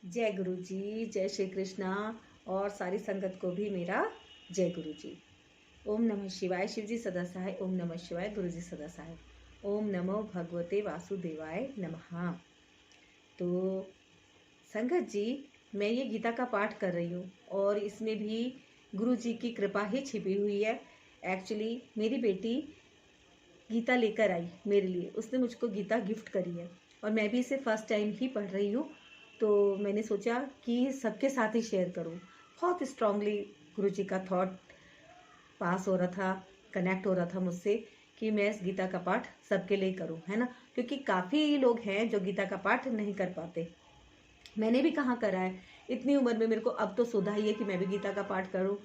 जय गुरु जी, जय श्री कृष्णा और सारी संगत को भी मेरा जय गुरु जी। ओम नमः शिवाय। शिव जी सदा सहाय। ओम नमः शिवाय। गुरु जी सदा सहाय। ओम नमो भगवते वासुदेवाय नमः। तो संगत जी, मैं ये गीता का पाठ कर रही हूँ और इसमें भी गुरु जी की कृपा ही छिपी हुई है। एक्चुअली मेरी बेटी गीता लेकर आई मेरे लिए, उसने मुझको गीता गिफ्ट करी है और मैं भी इसे फर्स्ट टाइम ही पढ़ रही हूँ। तो मैंने सोचा कि सबके साथ ही शेयर करूँ। बहुत स्ट्रांगली गुरु जी का थॉट पास हो रहा था, कनेक्ट हो रहा था मुझसे कि मैं इस गीता का पाठ सबके लिए करूँ, है ना। क्योंकि काफ़ी लोग हैं जो गीता का पाठ नहीं कर पाते। मैंने भी कहाँ करा है इतनी उम्र में। मेरे को अब तो सुधा ही है कि मैं भी गीता का पाठ करूँ,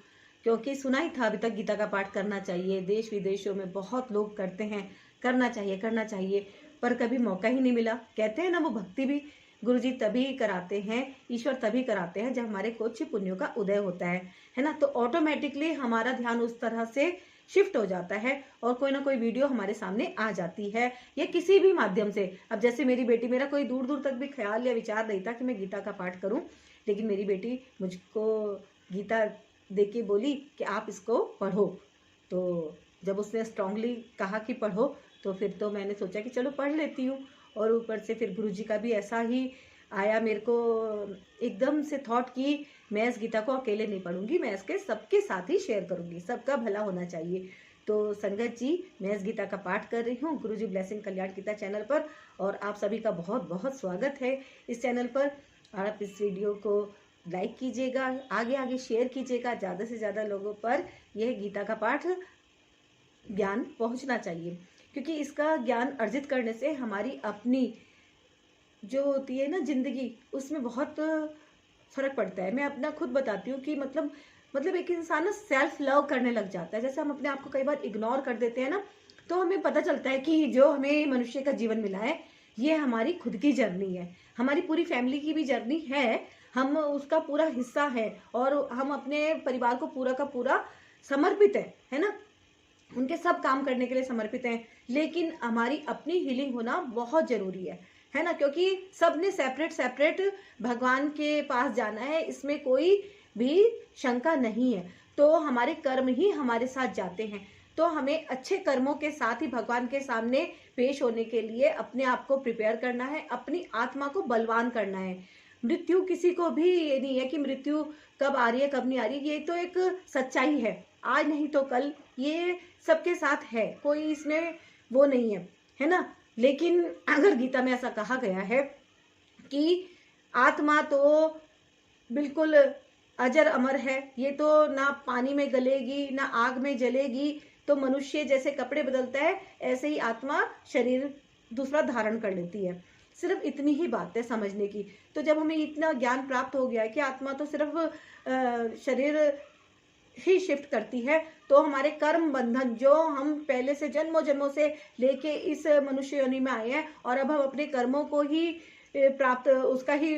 क्योंकि सुना ही था अभी तक गीता का पाठ करना चाहिए। देश विदेशों में बहुत लोग करते हैं, करना चाहिए, पर कभी मौका ही नहीं मिला। कहते हैं ना, वो भक्ति भी गुरुजी तभी कराते हैं, ईश्वर तभी कराते हैं जब हमारे कुछ पुण्यों का उदय होता है ना। तो ऑटोमेटिकली हमारा ध्यान उस तरह से शिफ्ट हो जाता है और कोई ना कोई वीडियो हमारे सामने आ जाती है, या किसी भी माध्यम से। अब जैसे मेरी बेटी, मेरा कोई दूर दूर तक भी ख्याल या विचार नहीं था कि मैं गीता का पाठ करूं, लेकिन मेरी बेटी मुझको गीता दे के बोली कि आप इसको पढ़ो। तो जब उसने स्ट्रांगली कहा कि पढ़ो, तो फिर तो मैंने सोचा कि चलो पढ़ लेती हूँ। और ऊपर से फिर गुरुजी का भी ऐसा ही आया मेरे को एकदम से थॉट कि मैं इस गीता को अकेले नहीं पढ़ूंगी, मैं इसके सबके साथ ही शेयर करूंगी, सबका भला होना चाहिए। तो संगत जी, मैं इस गीता का पाठ कर रही हूँ गुरुजी ब्लेसिंग कल्याण गीता चैनल पर, और आप सभी का बहुत बहुत स्वागत है इस चैनल पर। आप इस वीडियो को लाइक कीजिएगा, आगे आगे शेयर कीजिएगा, ज़्यादा से ज़्यादा लोगों पर यह गीता का पाठ ज्ञान पहुंचना चाहिए। क्योंकि इसका ज्ञान अर्जित करने से हमारी अपनी जो होती है ना जिंदगी, उसमें बहुत फर्क पड़ता है। मैं अपना खुद बताती हूँ कि मतलब एक इंसान ना सेल्फ लव करने लग जाता है। जैसे हम अपने आप को कई बार इग्नोर कर देते हैं ना, तो हमें पता चलता है कि जो हमें मनुष्य का जीवन मिला है, ये हमारी खुद की जर्नी है, हमारी पूरी फैमिली की भी जर्नी है, हम उसका पूरा हिस्सा है और हम अपने परिवार को पूरा का पूरा समर्पित है ना। उनके सब काम करने के लिए समर्पित हैं। लेकिन हमारी अपनी हीलिंग होना बहुत जरूरी है ना। क्योंकि सबने सेपरेट सेपरेट भगवान के पास जाना है, इसमें कोई भी शंका नहीं है। तो हमारे कर्म ही हमारे साथ जाते हैं। तो हमें अच्छे कर्मों के साथ ही भगवान के सामने पेश होने के लिए अपने आप को प्रिपेयर करना है, अपनी आत्मा को बलवान करना है। मृत्यु किसी को भी ये नहीं है कि मृत्यु कब आ रही है कब नहीं आ रही, ये तो एक सच्चाई है, आज नहीं तो कल, ये सबके साथ है, कोई इसमें वो नहीं है ना। लेकिन अगर गीता में ऐसा कहा गया है कि आत्मा तो बिल्कुल अजर अमर है, ये तो ना पानी में गलेगी ना आग में जलेगी। तो मनुष्य जैसे कपड़े बदलता है, ऐसे ही आत्मा शरीर दूसरा धारण कर लेती है। सिर्फ इतनी ही बात है समझने की। तो जब हमें इतना ज्ञान प्राप्त हो गया है कि आत्मा तो सिर्फ शरीर ही शिफ्ट करती है, तो हमारे कर्म बंधन जो हम पहले से जन्मों जन्मों से लेके इस मनुष्य योनि में आए हैं, और अब हम अपने कर्मों को ही प्राप्त, उसका ही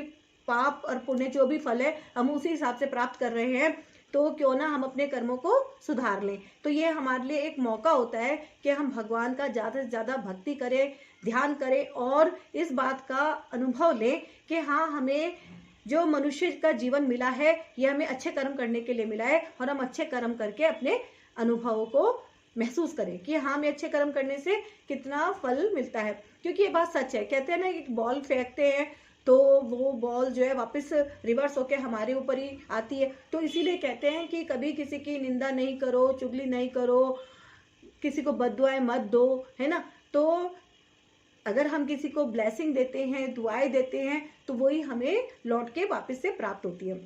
पाप और पुण्य जो भी फल है हम उसी हिसाब से प्राप्त कर रहे हैं। तो क्यों ना हम अपने कर्मों को सुधार लें। तो ये हमारे लिए एक मौका होता है कि हम भगवान का ज़्यादा से ज़्यादा भक्ति करें, ध्यान करें और इस बात का अनुभव लें कि हाँ, हमें जो मनुष्य का जीवन मिला है ये हमें अच्छे कर्म करने के लिए मिला है, और हम अच्छे कर्म करके अपने अनुभवों को महसूस करें कि हाँ, हमें अच्छे कर्म करने से कितना फल मिलता है। क्योंकि ये बात सच है। कहते हैं ना, एक बॉल फेंकते हैं तो वो बॉल जो है वापस रिवर्स होके हमारे ऊपर ही आती है। तो इसीलिए कहते हैं कि कभी किसी की निंदा नहीं करो, चुगली नहीं करो, किसी को बद्दुआएं मत दो, है ना। तो अगर हम किसी को ब्लेसिंग देते हैं, दुआएं देते हैं, तो वही हमें लौट के वापस से प्राप्त होती है।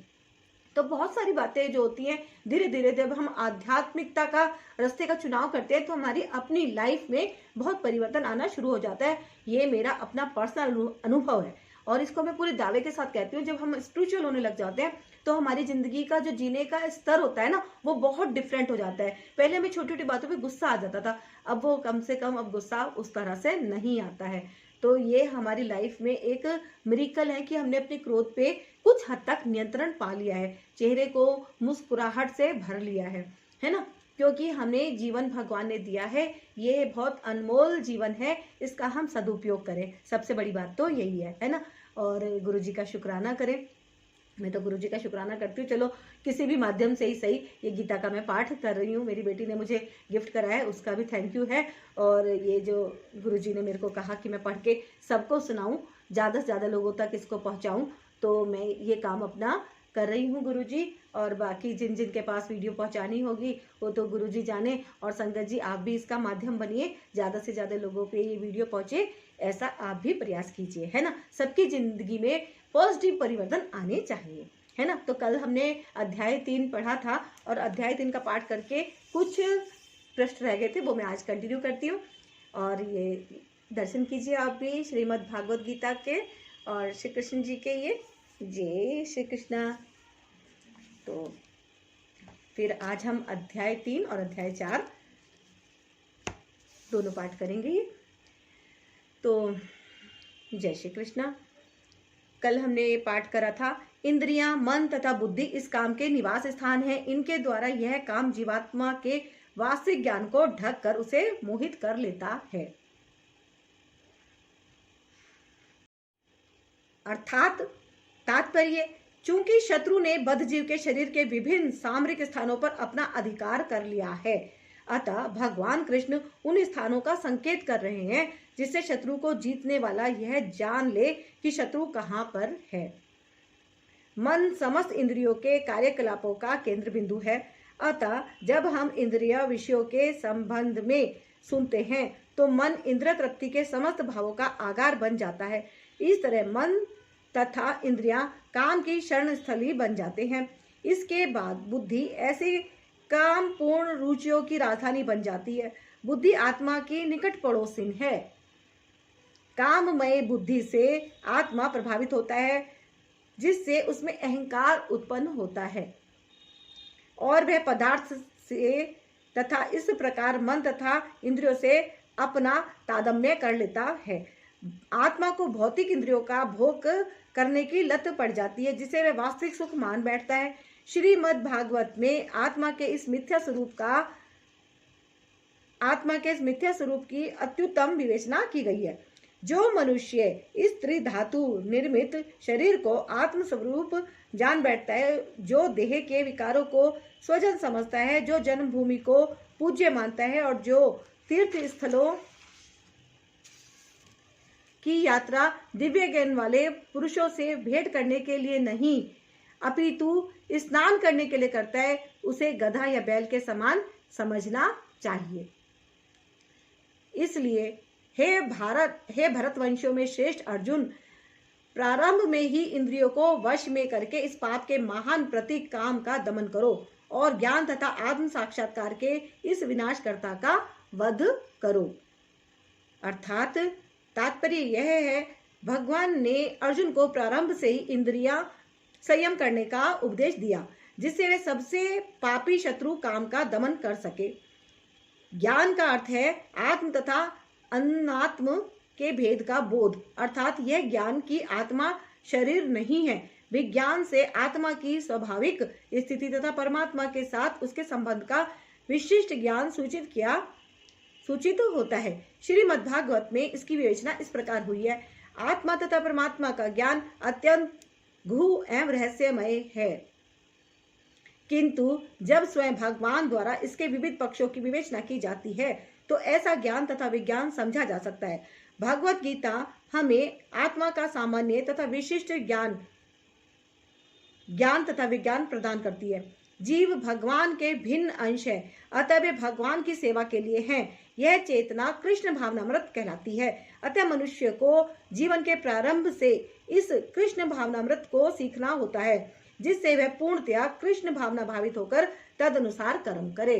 तो बहुत सारी बातें जो होती हैं, धीरे धीरे जब हम आध्यात्मिकता का रास्ते का चुनाव करते हैं, तो हमारी अपनी लाइफ में बहुत परिवर्तन आना शुरू हो जाता है। ये मेरा अपना पर्सनल अनुभव है और इसको मैं पूरे दावे के साथ कहती हूँ। जब हम स्पिरिचुअल होने लग जाते हैं, तो हमारी जिंदगी का जो जीने का स्तर होता है ना, वो बहुत डिफरेंट हो जाता है। पहले हमें छोटी छोटी बातों पे गुस्सा आ जाता था, अब वो कम से कम अब गुस्सा उस तरह से नहीं आता है। तो ये हमारी लाइफ में एक मिरेकल है कि हमने अपने क्रोध पे कुछ हद तक नियंत्रण पा लिया है, चेहरे को मुस्कुराहट से भर लिया है ना। क्योंकि हमें जीवन भगवान ने दिया है, ये बहुत अनमोल जीवन है, इसका हम सदुपयोग करें। सबसे बड़ी बात तो यही है ना। और गुरु जी का शुक्राना करें मैं तो गुरुजी का शुक्राना करती हूँ। चलो किसी भी माध्यम से ही सही, ये गीता का मैं पाठ कर रही हूँ, मेरी बेटी ने मुझे गिफ्ट कराया है, उसका भी थैंक यू है। और ये जो गुरुजी ने मेरे को कहा कि मैं पढ़ के सबको सुनाऊँ, ज़्यादा से ज़्यादा लोगों तक इसको पहुँचाऊँ, तो मैं ये काम अपना कर रही हूँ गुरुजी। और बाकी जिन जिन के पास वीडियो पहुँचानी होगी वो तो गुरुजी जाने। और संगत जी आप भी इसका माध्यम बनिए, ज़्यादा से ज़्यादा लोगों पे ये वीडियो पहुँचे, ऐसा आप भी प्रयास कीजिए, है ना। सबकी ज़िंदगी में पॉजिटिव परिवर्तन आने चाहिए, है ना। तो कल हमने अध्याय 3 पढ़ा था और अध्याय 3 का पाठ करके कुछ प्रश्न रह गए थे, वो मैं आज कंटिन्यू करती हूँ। और ये दर्शन कीजिए आप भी श्रीमद् भागवत गीता के और श्री कृष्ण जी के। ये जय श्री कृष्णा। तो फिर आज हम अध्याय 3 और अध्याय 4 दोनों पाठ करेंगे। ये तो जय श्री कृष्णा। कल हमने ये पाठ करा था, इंद्रियां, मन तथा बुद्धि इस काम के निवास स्थान है। इनके द्वारा यह काम जीवात्मा के वास्तविक ज्ञान को ढक कर उसे मोहित कर लेता है। अर्थात तात्पर्य, चूंकि शत्रु ने बद्ध जीव के शरीर के विभिन्न सामरिक स्थानों पर अपना अधिकार कर लिया है, अतः भगवान कृष्ण उन स्थानों का संकेत कर रहे हैं जिससे शत्रु को जीतने वाला यह जान ले कि शत्रु कहाँ पर है। मन समस्त इंद्रियों के कार्यकलापों का केंद्र बिंदु है। अतः जब हम इंद्रिय विषयों के संबंध में सुनते हैं तो मन इंद्रिय तृप्ति के समस्त भावों का आगार बन जाता है। इस तरह मन तथा इंद्रियां काम की शरण स्थली बन जाते हैं। इसके बाद बुद्धि ऐसी काम पूर्ण रुचियों की राजधानी बन जाती है। बुद्धि आत्मा की निकट पड़ोसिन है। काममय बुद्धि से आत्मा प्रभावित होता है, जिससे उसमें अहंकार उत्पन्न होता है और वह पदार्थ से तथा इस प्रकार मन तथा इंद्रियों से अपना तादात्म्य कर लेता है। आत्मा को भौतिक इंद्रियों का भोग करने की लत पड़ जाती है, जिसे वह वास्तविक सुख मान बैठता है। श्रीमद् भागवत में आत्मा के इस मिथ्या स्वरूप की अत्युत्तम विवेचना की गई है। जो मनुष्य इस त्रिधातु निर्मित शरीर को आत्म स्वरूप जान बैठता है, जो देह के विकारों को स्वजन समझता है, जो जन्मभूमि को पूज्य मानता है और जो तीर्थ स्थलों की यात्रा दिव्य ज्ञान वाले पुरुषों से भेंट करने के लिए नहीं अपितु स्नान करने के लिए करता है, उसे गधा या बैल के समान समझना चाहिए। इसलिए हे भरतवंशियों में श्रेष्ठ अर्जुन, प्रारंभ में ही इंद्रियों को वश में करके इस पाप के महान प्रतीक काम का दमन करो और ज्ञान तथा आत्म साक्षात्कार के इस विनाशकर्ता का वध करो। अर्थात तात्पर्य यह है, भगवान ने अर्जुन को प्रारंभ से ही इंद्रियां संयम करने का उपदेश दिया, जिससे वे सबसे पापी शत्रु काम का दमन कर सके। ज्ञान का अर्थ है आत्म तथा अनात्म के भेद का बोध, अर्थात यह ज्ञान की आत्मा शरीर नहीं है। विज्ञान से आत्मा की स्वाभाविक स्थिति तथा परमात्मा के साथ उसके संबंध का विशिष्ट ज्ञान सूचित होता है। श्रीमद् भागवत में इसकी विवेचना इस प्रकार हुई है, आत्मा तथा परमात्मा का ज्ञान अत्यंत गूढ़ एवं रहस्यमय है, किंतु जब स्वयं भगवान द्वारा इसके विविध पक्षों की विवेचना की जाती है तो ऐसा ज्ञान तथा विज्ञान समझा जा सकता है। भगवत गीता हमें आत्मा का सामान्य तथा विशिष्ट ज्ञान तथा विज्ञान प्रदान करती है। जीव भगवान के भिन्न अंश है, अतः वे भगवान की सेवा के लिए हैं। यह चेतना कृष्ण भावनामृत कहलाती है। अतः मनुष्य को जीवन के प्रारंभ से इस कृष्ण भावनामृत को सीखना होता है, जिससे वह पूर्णतया कृष्ण भावना भावित होकर तदनुसार कर्म करे।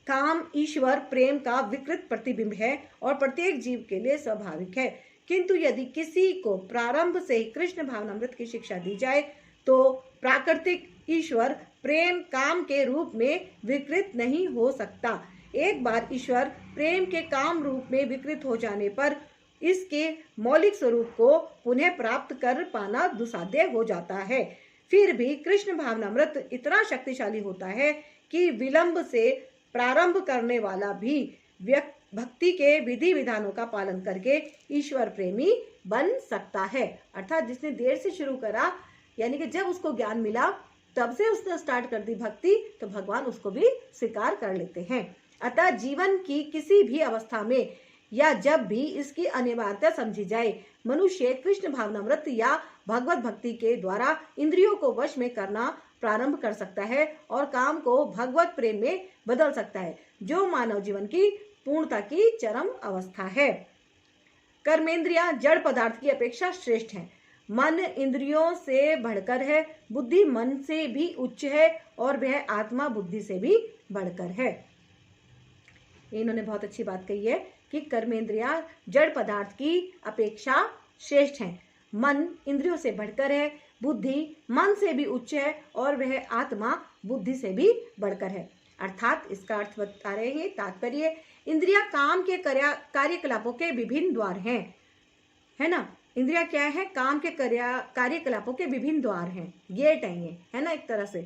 काम ईश्वर प्रेम का विकृत प्रतिबिंब है और प्रत्येक जीव के लिए स्वाभाविक है, किंतु यदि किसी को प्रारंभ से ही कृष्ण भावनामृत की शिक्षा दी जाए तो प्राकृतिक ईश्वर प्रेम काम के रूप में विकृत नहीं हो सकता। एक बार ईश्वर प्रेम के काम रूप में विकृत हो जाने पर इसके मौलिक स्वरूप को पुनः प्राप्त कर पाना दुस्साध्य हो जाता है। फिर भी कृष्ण भावनामृत इतना शक्तिशाली होता है कि विलंब से प्रारंभ करने वाला भी भक्ति के विधि विधानों का पालन करके ईश्वर प्रेमी बन सकता है। अर्थात जिसने देर से शुरू करा यानी कि जब उसको ज्ञान मिला तब से उसने स्टार्ट कर दी भक्ति, तो भगवान उसको भी स्वीकार कर लेते हैं। अतः जीवन की किसी भी अवस्था में या जब भी इसकी अनिवार्यता समझी जाए, मनुष्य कृष्ण भावनामृत या भगवत भक्ति के द्वारा इंद्रियों को वश में करना प्रारंभ कर सकता है और काम को भगवत प्रेम में बदल सकता है, जो मानव जीवन की पूर्णता की चरम अवस्था है। कर्मेंद्रियां जड़ पदार्थ की अपेक्षा श्रेष्ठ हैं। मन इंद्रियों से बढ़कर है, बुद्धि मन से भी उच्च है और वह आत्मा बुद्धि से भी बढ़कर है। इन्होंने बहुत अच्छी बात कही है कि कर्मेंद्रियां जड़ पदार्थ की अपेक्षा श्रेष्ठ हैं। मन इंद्रियों से बढ़कर है, बुद्धि मन से भी उच्च है और वह आत्मा बुद्धि से भी बढ़कर है। अर्थात इसका अर्थ बता रहे हैं, तात्पर्य इंद्रियां काम के कार्यकलापों के विभिन्न द्वार हैं, है ना। इंद्रियां क्या है? काम के कार्यकलापों के विभिन्न द्वार हैं, गेट हैं ये, है ना। एक तरह से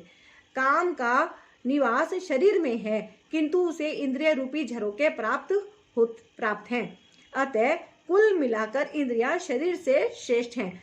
काम का निवास शरीर में है, किंतु उसे इंद्रिय रूपी झरोके प्राप्त हैं। अतः कुल मिलाकर इंद्रियां शरीर से श्रेष्ठ हैं।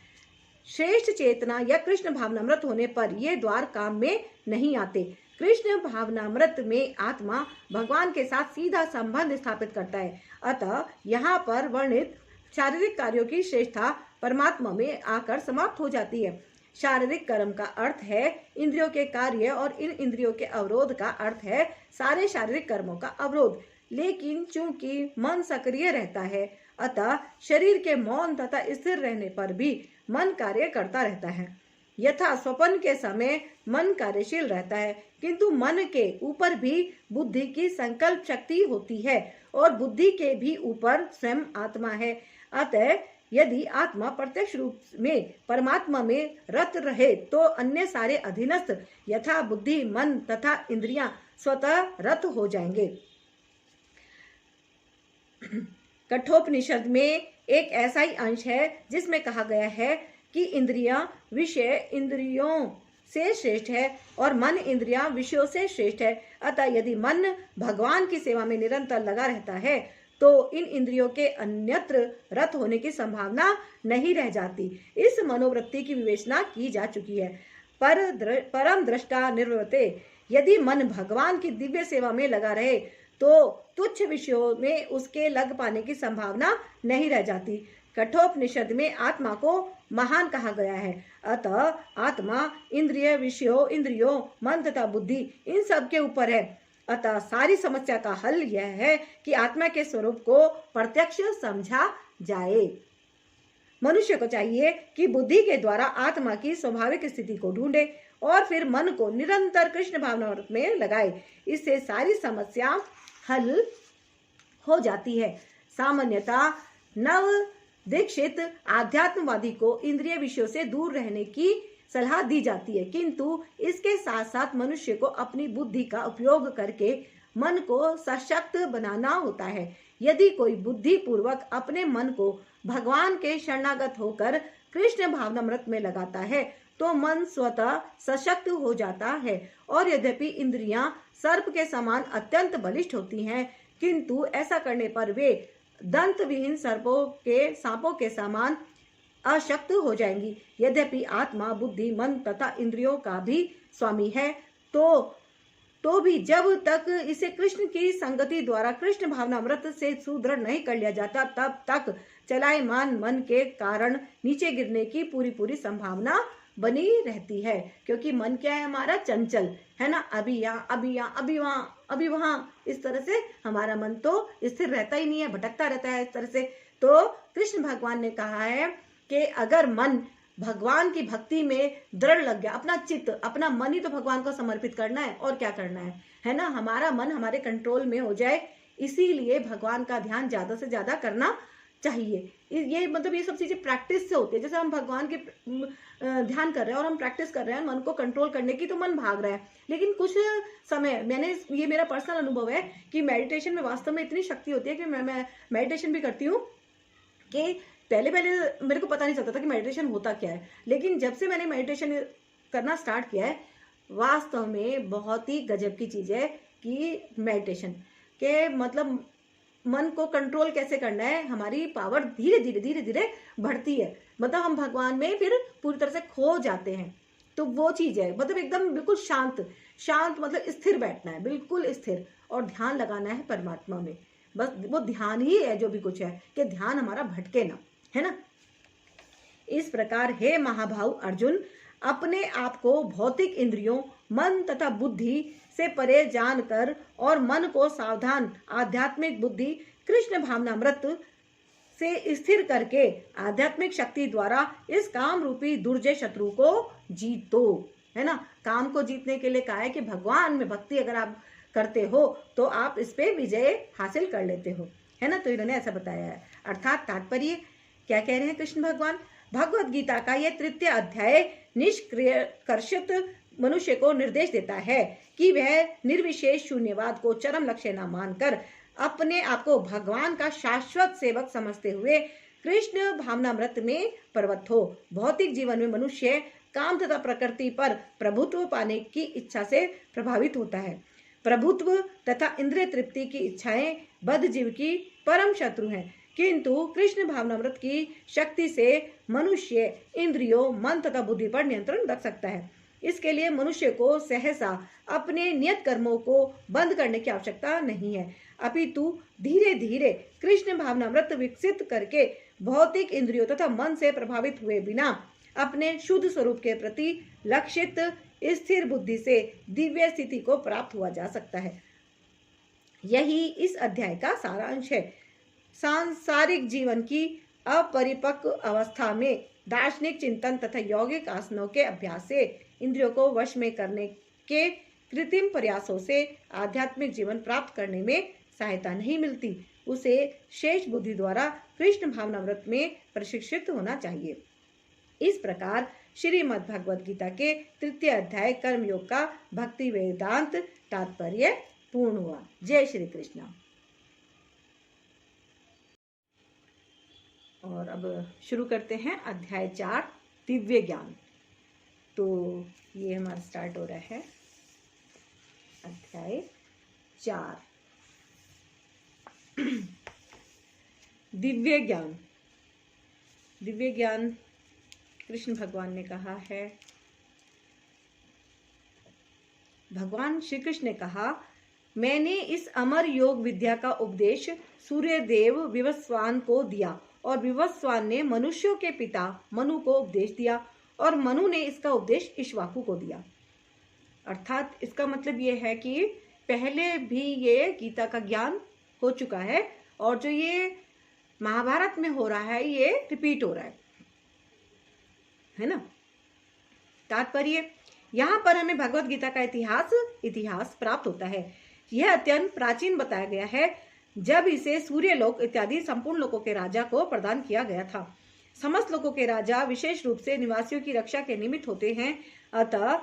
श्रेष्ठ चेतना या कृष्ण भावनामृत होने पर ये द्वार काम में नहीं आते। कृष्ण भावनामृत में आत्मा भगवान के साथ सीधा संबंध स्थापित करता है। अतः यहाँ पर वर्णित शारीरिक कार्यों की श्रेष्ठता परमात्मा में आकर समाप्त हो जाती है। शारीरिक कर्म का अर्थ है इंद्रियों के कार्य और इन इंद्रियों के अवरोध का अर्थ है सारे शारीरिक कर्मों का अवरोध। लेकिन चूंकि मन सक्रिय रहता है, अतः शरीर के मौन तथा स्थिर रहने पर भी मन कार्य करता रहता है। यथा स्वप्न के समय मन कार्यशील रहता है, किंतु मन के ऊपर भी बुद्धि की संकल्प शक्ति होती है और बुद्धि के भी ऊपर स्वयं आत्मा है। अतः यदि आत्मा प्रत्यक्ष रूप में परमात्मा में रत रहे तो अन्य सारे अधीनस्थ यथा बुद्धि, मन तथा इंद्रियां स्वतः रत हो जाएंगे। कठोपनिषद में एक ऐसा ही अंश है जिसमें कहा गया है कि इंद्रियां विषय इंद्रियों से श्रेष्ठ है और मन इंद्रियां विषयों से श्रेष्ठ है। अतः यदि मन भगवान की सेवा में निरंतर लगा रहता है तो इन इंद्रियों के अन्यत्र रत होने की संभावना नहीं रह जाती। इस मनोवृत्ति की विवेचना की जा चुकी है। परम दृष्टा निर्वृते, यदि मन भगवान की दिव्य सेवा में लगा रहे तो तुच्छ विषयों में उसके लग पाने की संभावना नहीं रह जाती। कठोपनिषद में आत्मा को महान कहा गया है। अतः आत्मा इंद्रिय विषयों, इंद्रियों, मन तथा बुद्धि इन सब के ऊपर है। अतः सारी समस्या का हल यह है कि आत्मा के स्वरूप को प्रत्यक्ष समझा जाए। मनुष्य को चाहिए कि बुद्धि के द्वारा आत्मा की स्वाभाविक स्थिति को ढूंढे और फिर मन को निरंतर कृष्ण भावना में लगाए। इससे सारी समस्या हल हो जाती है। सामान्यतः नव दीक्षित आध्यात्मवादी को इंद्रिय विषयों से दूर रहने की सलाह दी जाती है, किंतु इसके साथ साथ मनुष्य को अपनी बुद्धि का उपयोग करके मन को सशक्त बनाना होता है। यदि कोई बुद्धि पूर्वक अपने मन को भगवान के शरणागत होकर कृष्ण भावनामृत में लगाता है तो मन स्वतः सशक्त हो जाता है। और यद्यपि इंद्रियां सर्प के समान अत्यंत बलिष्ठ होती हैं, किंतु ऐसा करने पर वे दंत विहीन सांपों के समान अशक्त हो जाएंगी। यद्यपि आत्मा बुद्धि, मन तथा इंद्रियों का भी स्वामी है तो भी जब तक इसे कृष्ण की संगति द्वारा कृष्ण भावनामृत से सुदृढ़ नहीं कर लिया जाता, तब तक चलायमान मन के कारण नीचे गिरने की पूरी संभावना बनी रहती है। क्योंकि मन क्या है हमारा? चंचल है ना। अभी यहाँ, अभी यहाँ, अभी वहाँ, अभी वहाँ, इस तरह से हमारा मन तो स्थिर रहता ही नहीं है, भटकता रहता है इस तरह से। तो कृष्ण भगवान ने कहा है कि अगर मन भगवान की भक्ति में दृढ़ लग गया, अपना चित्त, अपना मन ही तो भगवान को समर्पित करना है और क्या करना है ना। हमारा मन हमारे कंट्रोल में हो जाए, इसीलिए भगवान का ध्यान ज्यादा से ज्यादा करना चाहिए। ये मतलब ये सब चीजें प्रैक्टिस से होती है। जैसे हम भगवान के ध्यान कर रहे हैं और हम प्रैक्टिस कर रहे हैं मन को कंट्रोल करने की, तो मन भाग रहा है। लेकिन कुछ समय ये मेरा पर्सनल अनुभव है कि मेडिटेशन में वास्तव में इतनी शक्ति होती है कि मैं मेडिटेशन भी करती हूँ कि पहले मेरे को पता नहीं चलता था कि मेडिटेशन होता क्या है। लेकिन जब से मैंने मेडिटेशन करना स्टार्ट किया है, वास्तव में बहुत ही गजब की चीज़ है कि मेडिटेशन के मतलब मन को कंट्रोल कैसे करना है, हमारी पावर धीरे धीरे बढ़ती है, मतलब हम भगवान में फिर पूरी तरह से खो जाते हैं। तो वो चीज है, मतलब एकदम बिल्कुल शांत शांत, मतलब स्थिर बैठना है, बिल्कुल स्थिर, और ध्यान लगाना है परमात्मा में। बस वो ध्यान ही है जो भी कुछ है, कि ध्यान हमारा भटके ना, है ना। इस प्रकार हे महाभाव अर्जुन, अपने आप को भौतिक इंद्रियों, मन तथा बुद्धि से परे जानकर और मन को सावधान आध्यात्मिक बुद्धि कृष्ण भावनामृत से स्थिर करके आध्यात्मिक शक्ति द्वारा इस काम रूपी दुर्जय शत्रु को जीतो, है ना। काम को जीतने के लिए कहा है कि भगवान में भक्ति अगर आप करते हो तो आप इस पे विजय हासिल कर लेते हो, है ना। तो इन्होंने ऐसा बताया है। अर्थात तात्पर्य क्या कह रहे हैं कृष्ण भगवान, भगवत गीता का यह तृतीय अध्याय निष्कर्षित मनुष्य को निर्देश देता है कि वह निर्विशेष शून्यवाद को चरम लक्ष्य न मानकर अपने आप को भगवान का शाश्वत सेवक समझते हुए कृष्ण भावनामृत में प्रवृत्त हो। भौतिक जीवन में मनुष्य काम तथा प्रकृति पर प्रभुत्व पाने की इच्छा से प्रभावित होता है। प्रभुत्व तथा इंद्रिय तृप्ति की इच्छाएं बद्ध जीव की परम शत्रु हैं, किंतु कृष्ण भावनामृत की शक्ति से मनुष्य इंद्रियों, मन तथा बुद्धि पर नियंत्रण रख सकता है। इसके लिए मनुष्य को सहसा अपने नियत कर्मों को बंद करने की आवश्यकता नहीं है, अपितु धीरे धीरे कृष्ण भावनामृत विकसित करके भौतिक इंद्रियों तथा मन से प्रभावित हुए बिना अपने शुद्ध स्वरूप के प्रति लक्षित स्थिर बुद्धि से दिव्य स्थिति को प्राप्त हुआ जा सकता है। यही इस अध्याय का सारांश है। सांसारिक जीवन की अपरिपक्व अवस्था में दार्शनिक चिंतन तथा यौगिक आसनों के अभ्यास से इंद्रियों को वश में करने के कृत्रिम प्रयासों से आध्यात्मिक जीवन प्राप्त करने में सहायता नहीं मिलती। उसे शेष बुद्धि द्वारा कृष्ण भावनामृत में प्रशिक्षित होना चाहिए। इस प्रकार श्रीमद् भगवद गीता के तृतीय अध्याय कर्मयोग का भक्ति वेदांत तात्पर्य पूर्ण हुआ। जय श्री कृष्ण। और अब शुरू करते हैं अध्याय 4 दिव्य ज्ञान। तो ये हमारा स्टार्ट हो रहा है अध्याय 4 दिव्य ज्ञान। दिव्य ज्ञान कृष्ण भगवान ने कहा है, भगवान श्री कृष्ण ने कहा, मैंने इस अमर योग विद्या का उपदेश सूर्यदेव विवस्वान को दिया और विवस्वान ने मनुष्यों के पिता मनु को उपदेश दिया और मनु ने इसका उपदेश इक्ष्वाकु को दिया। अर्थात इसका मतलब ये है कि पहले भी ये गीता का ज्ञान हो चुका है और जो ये महाभारत में हो रहा है ये रिपीट हो रहा है ना। तात्पर्य, यहाँ पर हमें भगवत गीता का इतिहास प्राप्त होता है। यह अत्यंत प्राचीन बताया गया है, जब इसे सूर्यलोक इत्यादि संपूर्ण लोकों के राजा को प्रदान किया गया था। समस्त लोकों के राजा विशेष रूप से निवासियों की रक्षा के निमित्त होते हैं, अतः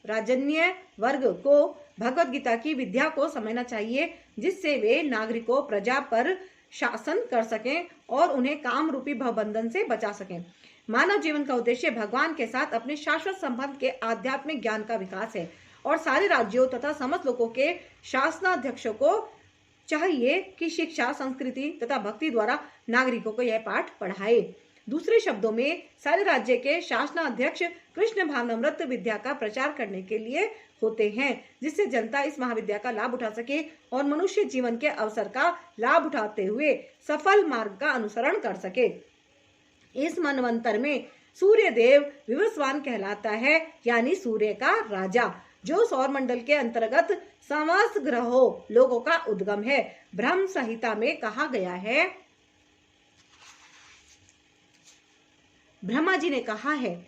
राजन्य वर्ग को भगवत गीता की विद्या को समझना चाहिए, जिससे वे नागरिकों प्रजा पर शासन कर सकें और उन्हें काम रूपी भवबंधन से बचा सकें। मानव जीवन का उद्देश्य भगवान के साथ अपने शाश्वत संबंध के आध्यात्मिक ज्ञान का विकास है और सारे राज्यों तथा समस्त लोगों के शासनाध्यक्षों को चाहिए कि शिक्षा, संस्कृति तथा भक्ति द्वारा नागरिकों को यह पाठ पढ़ाए। दूसरे शब्दों में सारे राज्य के शासनाध्यक्ष कृष्ण भावनामृत विद्या का प्रचार करने के लिए होते हैं, जिससे जनता इस महाविद्या का लाभ उठा सके और मनुष्य जीवन के अवसर का लाभ उठाते हुए सफल मार्ग का अनुसरण कर सके। इस मनवंतर में सूर्य देव विवस्वान कहलाता है, यानी सूर्य का राजा, जो सौर मंडल के अंतर्गत समस्त ग्रहों लोगों का उद्गम है। ब्रह्म संहिता में कहा गया है, ब्रह्मा जी ने कहा है,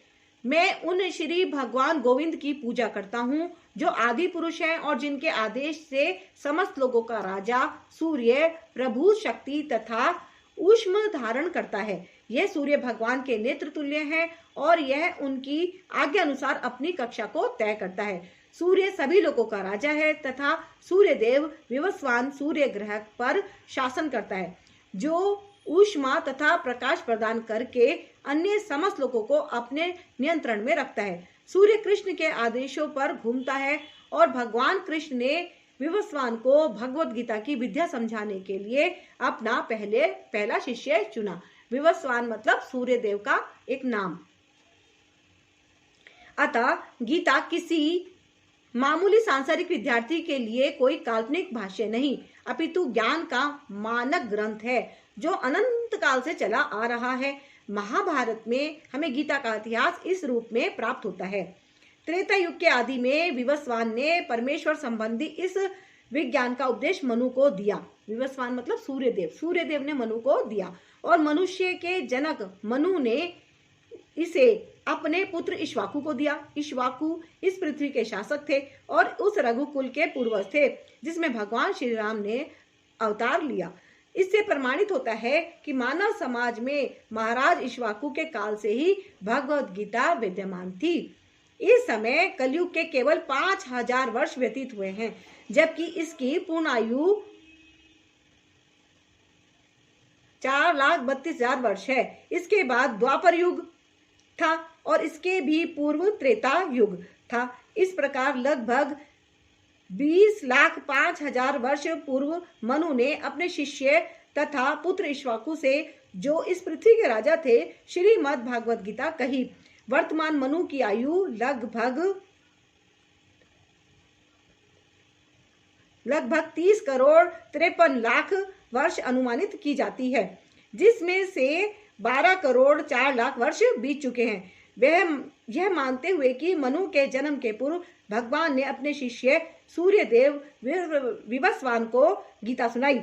मैं उन श्री भगवान गोविंद की पूजा करता हूँ जो आदि पुरुष हैं और जिनके आदेश से समस्त लोगों का राजा सूर्य प्रभु शक्ति तथा ऊष्म धारण करता है। यह सूर्य भगवान के नेत्र तुल्य है और यह उनकी आज्ञा अनुसार अपनी कक्षा को तय करता है। सूर्य सभी लोगों का राजा है तथा सूर्य देव विवस्वान सूर्य ग्रह पर शासन करता है, जो ऊष्मा तथा प्रकाश प्रदान करके अन्य समस्त लोगों को अपने नियंत्रण में रखता है। सूर्य कृष्ण के आदेशों पर घूमता है और भगवान कृष्ण ने विवस्वान को भगवत गीता की विद्या समझाने के लिए अपना पहला शिष्य चुना। विवस्वान मतलब सूर्य देव का एक नाम। अतः गीता किसी मामूली सांसारिक विद्यार्थी के लिए कोई काल्पनिक भाष्य नहीं, अपितु ज्ञान का मानक ग्रंथ है जो अनंत काल से चला आ रहा है। महाभारत में हमें गीता का इतिहास इस रूप में प्राप्त होता है। त्रेता युग के आदि में विवस्वान ने परमेश्वर संबंधी इस विज्ञान का उपदेश मनु को दिया। विवस्वान मतलब सूर्यदेव ने मनु को दिया और मनुष्य के जनक मनु ने इसे अपने पुत्र इक्ष्वाकु को दिया। इक्ष्वाकु इस पृथ्वी के शासक थे और उस रघुकुल के पूर्वज थे जिसमें भगवान श्री राम ने अवतार लिया। इससे प्रमाणित होता है कि मानव समाज में महाराज इक्ष्वाकु के काल से ही भगवत गीता विद्यमान थी। इस समय कलयुग के केवल 5000 वर्ष व्यतीत हुए हैं, जबकि इसकी पूर्ण आयु 4,32,000 वर्ष है। इसके बाद द्वापर युग था और इसके भी पूर्व त्रेता युग था। इस प्रकार लगभग 20,05,000 वर्ष पूर्व मनु ने अपने शिष्य तथा पुत्र इक्ष्वाकु से, जो इस पृथ्वी के राजा थे, श्रीमद् भागवत गीता कही। वर्तमान मनु की आयु लगभग 30 करोड़ 53 लाख वर्ष अनुमानित की जाती है, जिसमें से 12 करोड़ 4 लाख वर्ष बीत चुके हैं। वह यह मानते हुए कि मनु के जन्म के पूर्व भगवान ने अपने शिष्य सूर्यदेव विवस्वान को गीता सुनाई।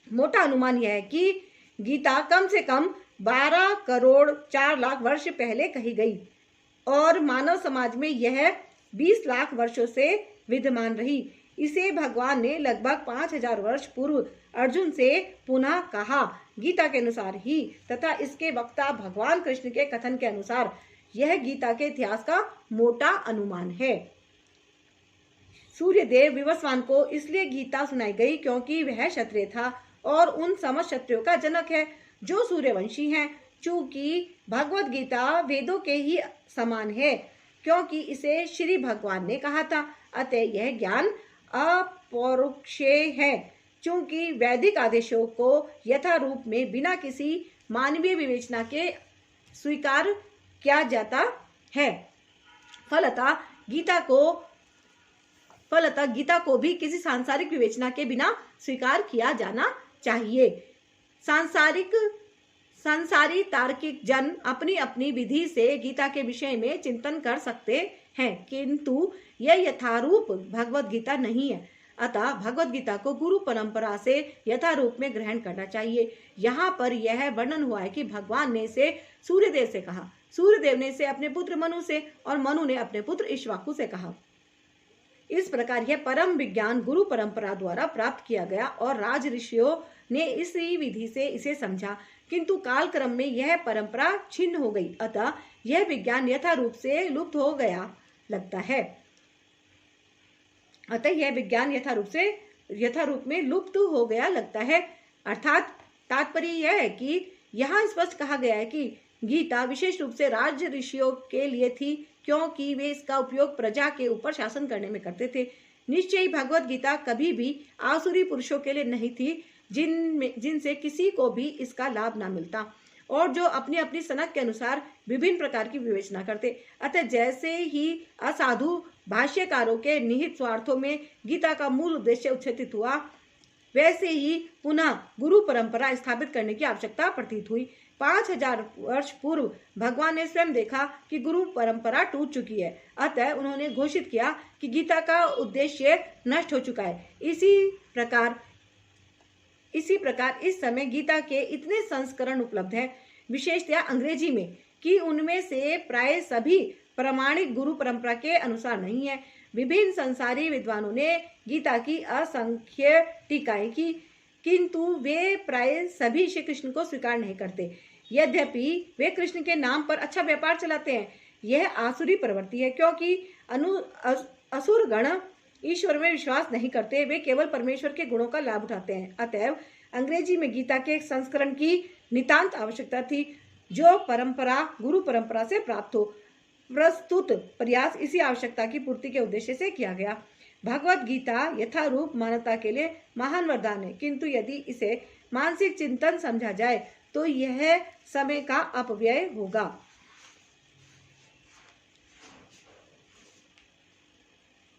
मोटा अनुमान यह है कि गीता कम से कम 12 करोड़ 4 लाख वर्ष पहले कही गई और मानव समाज में यह 20 लाख वर्षों से विद्यमान रही। इसे भगवान ने लगभग 5000 वर्ष पूर्व अर्जुन से पुनः कहा। गीता के अनुसार ही तथा इसके वक्ता भगवान कृष्ण के कथन के अनुसार यह गीता के इतिहास का मोटा अनुमान है। सूर्यदेव विवस्वान को इसलिए गीता सुनाई गई क्योंकि वह क्षत्रिय था और उन समस्त क्षत्रियों का जनक है जो सूर्यवंशी हैं। चूंकि भगवत गीता वेदों के ही समान है क्योंकि इसे श्री भगवान ने कहा था, अतः यह ज्ञान अपरोक्षेय है। चूंकि वैदिक आदेशों को यथारूप में बिना किसी मानवीय विवेचना के स्वीकार किया जाता है, फलतः गीता को भी किसी सांसारिक विवेचना के बिना स्वीकार किया जाना चाहिए। सांसारी तार्किक जन अपनी अपनी विधि से गीता के विषय में चिंतन कर सकते हैं, किंतु यह यथारूप भगवत गीता नहीं है। अतः भगवत गीता को गुरु परंपरा से यथारूप में ग्रहण करना चाहिए। यहाँ पर यह वर्णन हुआ है कि भगवान ने इसे सूर्यदेव से कहा, सूर्यदेव ने इसे अपने पुत्र मनु से और मनु ने अपने पुत्र इक्ष्वाकु से कहा। इस प्रकार यह परम विज्ञान गुरु परंपरा द्वारा प्राप्त किया गया और राज ऋषियों ने इसी विधि से इसे समझा, किंतु कालक्रम में यह परंपरा छिन्न हो गई। अतः यह विज्ञान यथारूप से लुप्त हो गया लगता है। यथारूप में लुप्त हो गया लगता है। अर्थात तात्पर्य यह है कि यहाँ स्पष्ट कहा गया है कि गीता विशेष रूप से राज ऋषियों के लिए थी क्योंकि वे इसका उपयोग प्रजा के ऊपर शासन करने में करते थे। निश्चय ही भगवत गीता कभी भी आसुरी पुरुषों के लिए नहीं थी जिनसे किसी को भी इसका लाभ ना मिलता और जो अपनी अपनी सनक के अनुसार विभिन्न प्रकार की विवेचना करते। अतः जैसे ही असाधु भाष्यकारों के निहित स्वार्थों में गीता का मूल उद्देश्य उच्छेदित हुआ, वैसे ही पुनः गुरु परंपरा स्थापित करने की आवश्यकता प्रतीत हुई। 5000 वर्ष पूर्व भगवान ने स्वयं देखा कि गुरु परंपरा टूट चुकी है, अतः उन्होंने घोषित किया कि गीता का उद्देश्य नष्ट हो चुका है। इसी प्रकार इस समय गीता के इतने संस्करण उपलब्ध हैं, विशेषतया अंग्रेजी में, कि उनमें से प्राय सभी प्रमाणिक गुरु परंपरा के अनुसार नहीं है। विभिन्न संसारी विद्वानों ने गीता की असंख्य टीकाएं की, किंतु वे प्राय सभी श्री कृष्ण को स्वीकार नहीं करते, यद्यपि वे कृष्ण के नाम पर अच्छा व्यापार चलाते हैं। यह आसुरी प्रवृत्ति है क्योंकि असुर गण ईश्वर में विश्वास नहीं करते, वे केवल परमेश्वर के गुणों का लाभ उठाते हैं। अतएव अंग्रेजी में गीता के एक संस्करण की नितांत आवश्यकता थी जो गुरु परंपरा से प्राप्त हो। प्रस्तुत प्रयास इसी आवश्यकता की पूर्ति के उद्देश्य से किया गया। भगवत गीता यथारूप मानवता के लिए महान वरदान है, किंतु यदि इसे मानसिक चिंतन समझा जाए तो यह समय का अपव्यय होगा।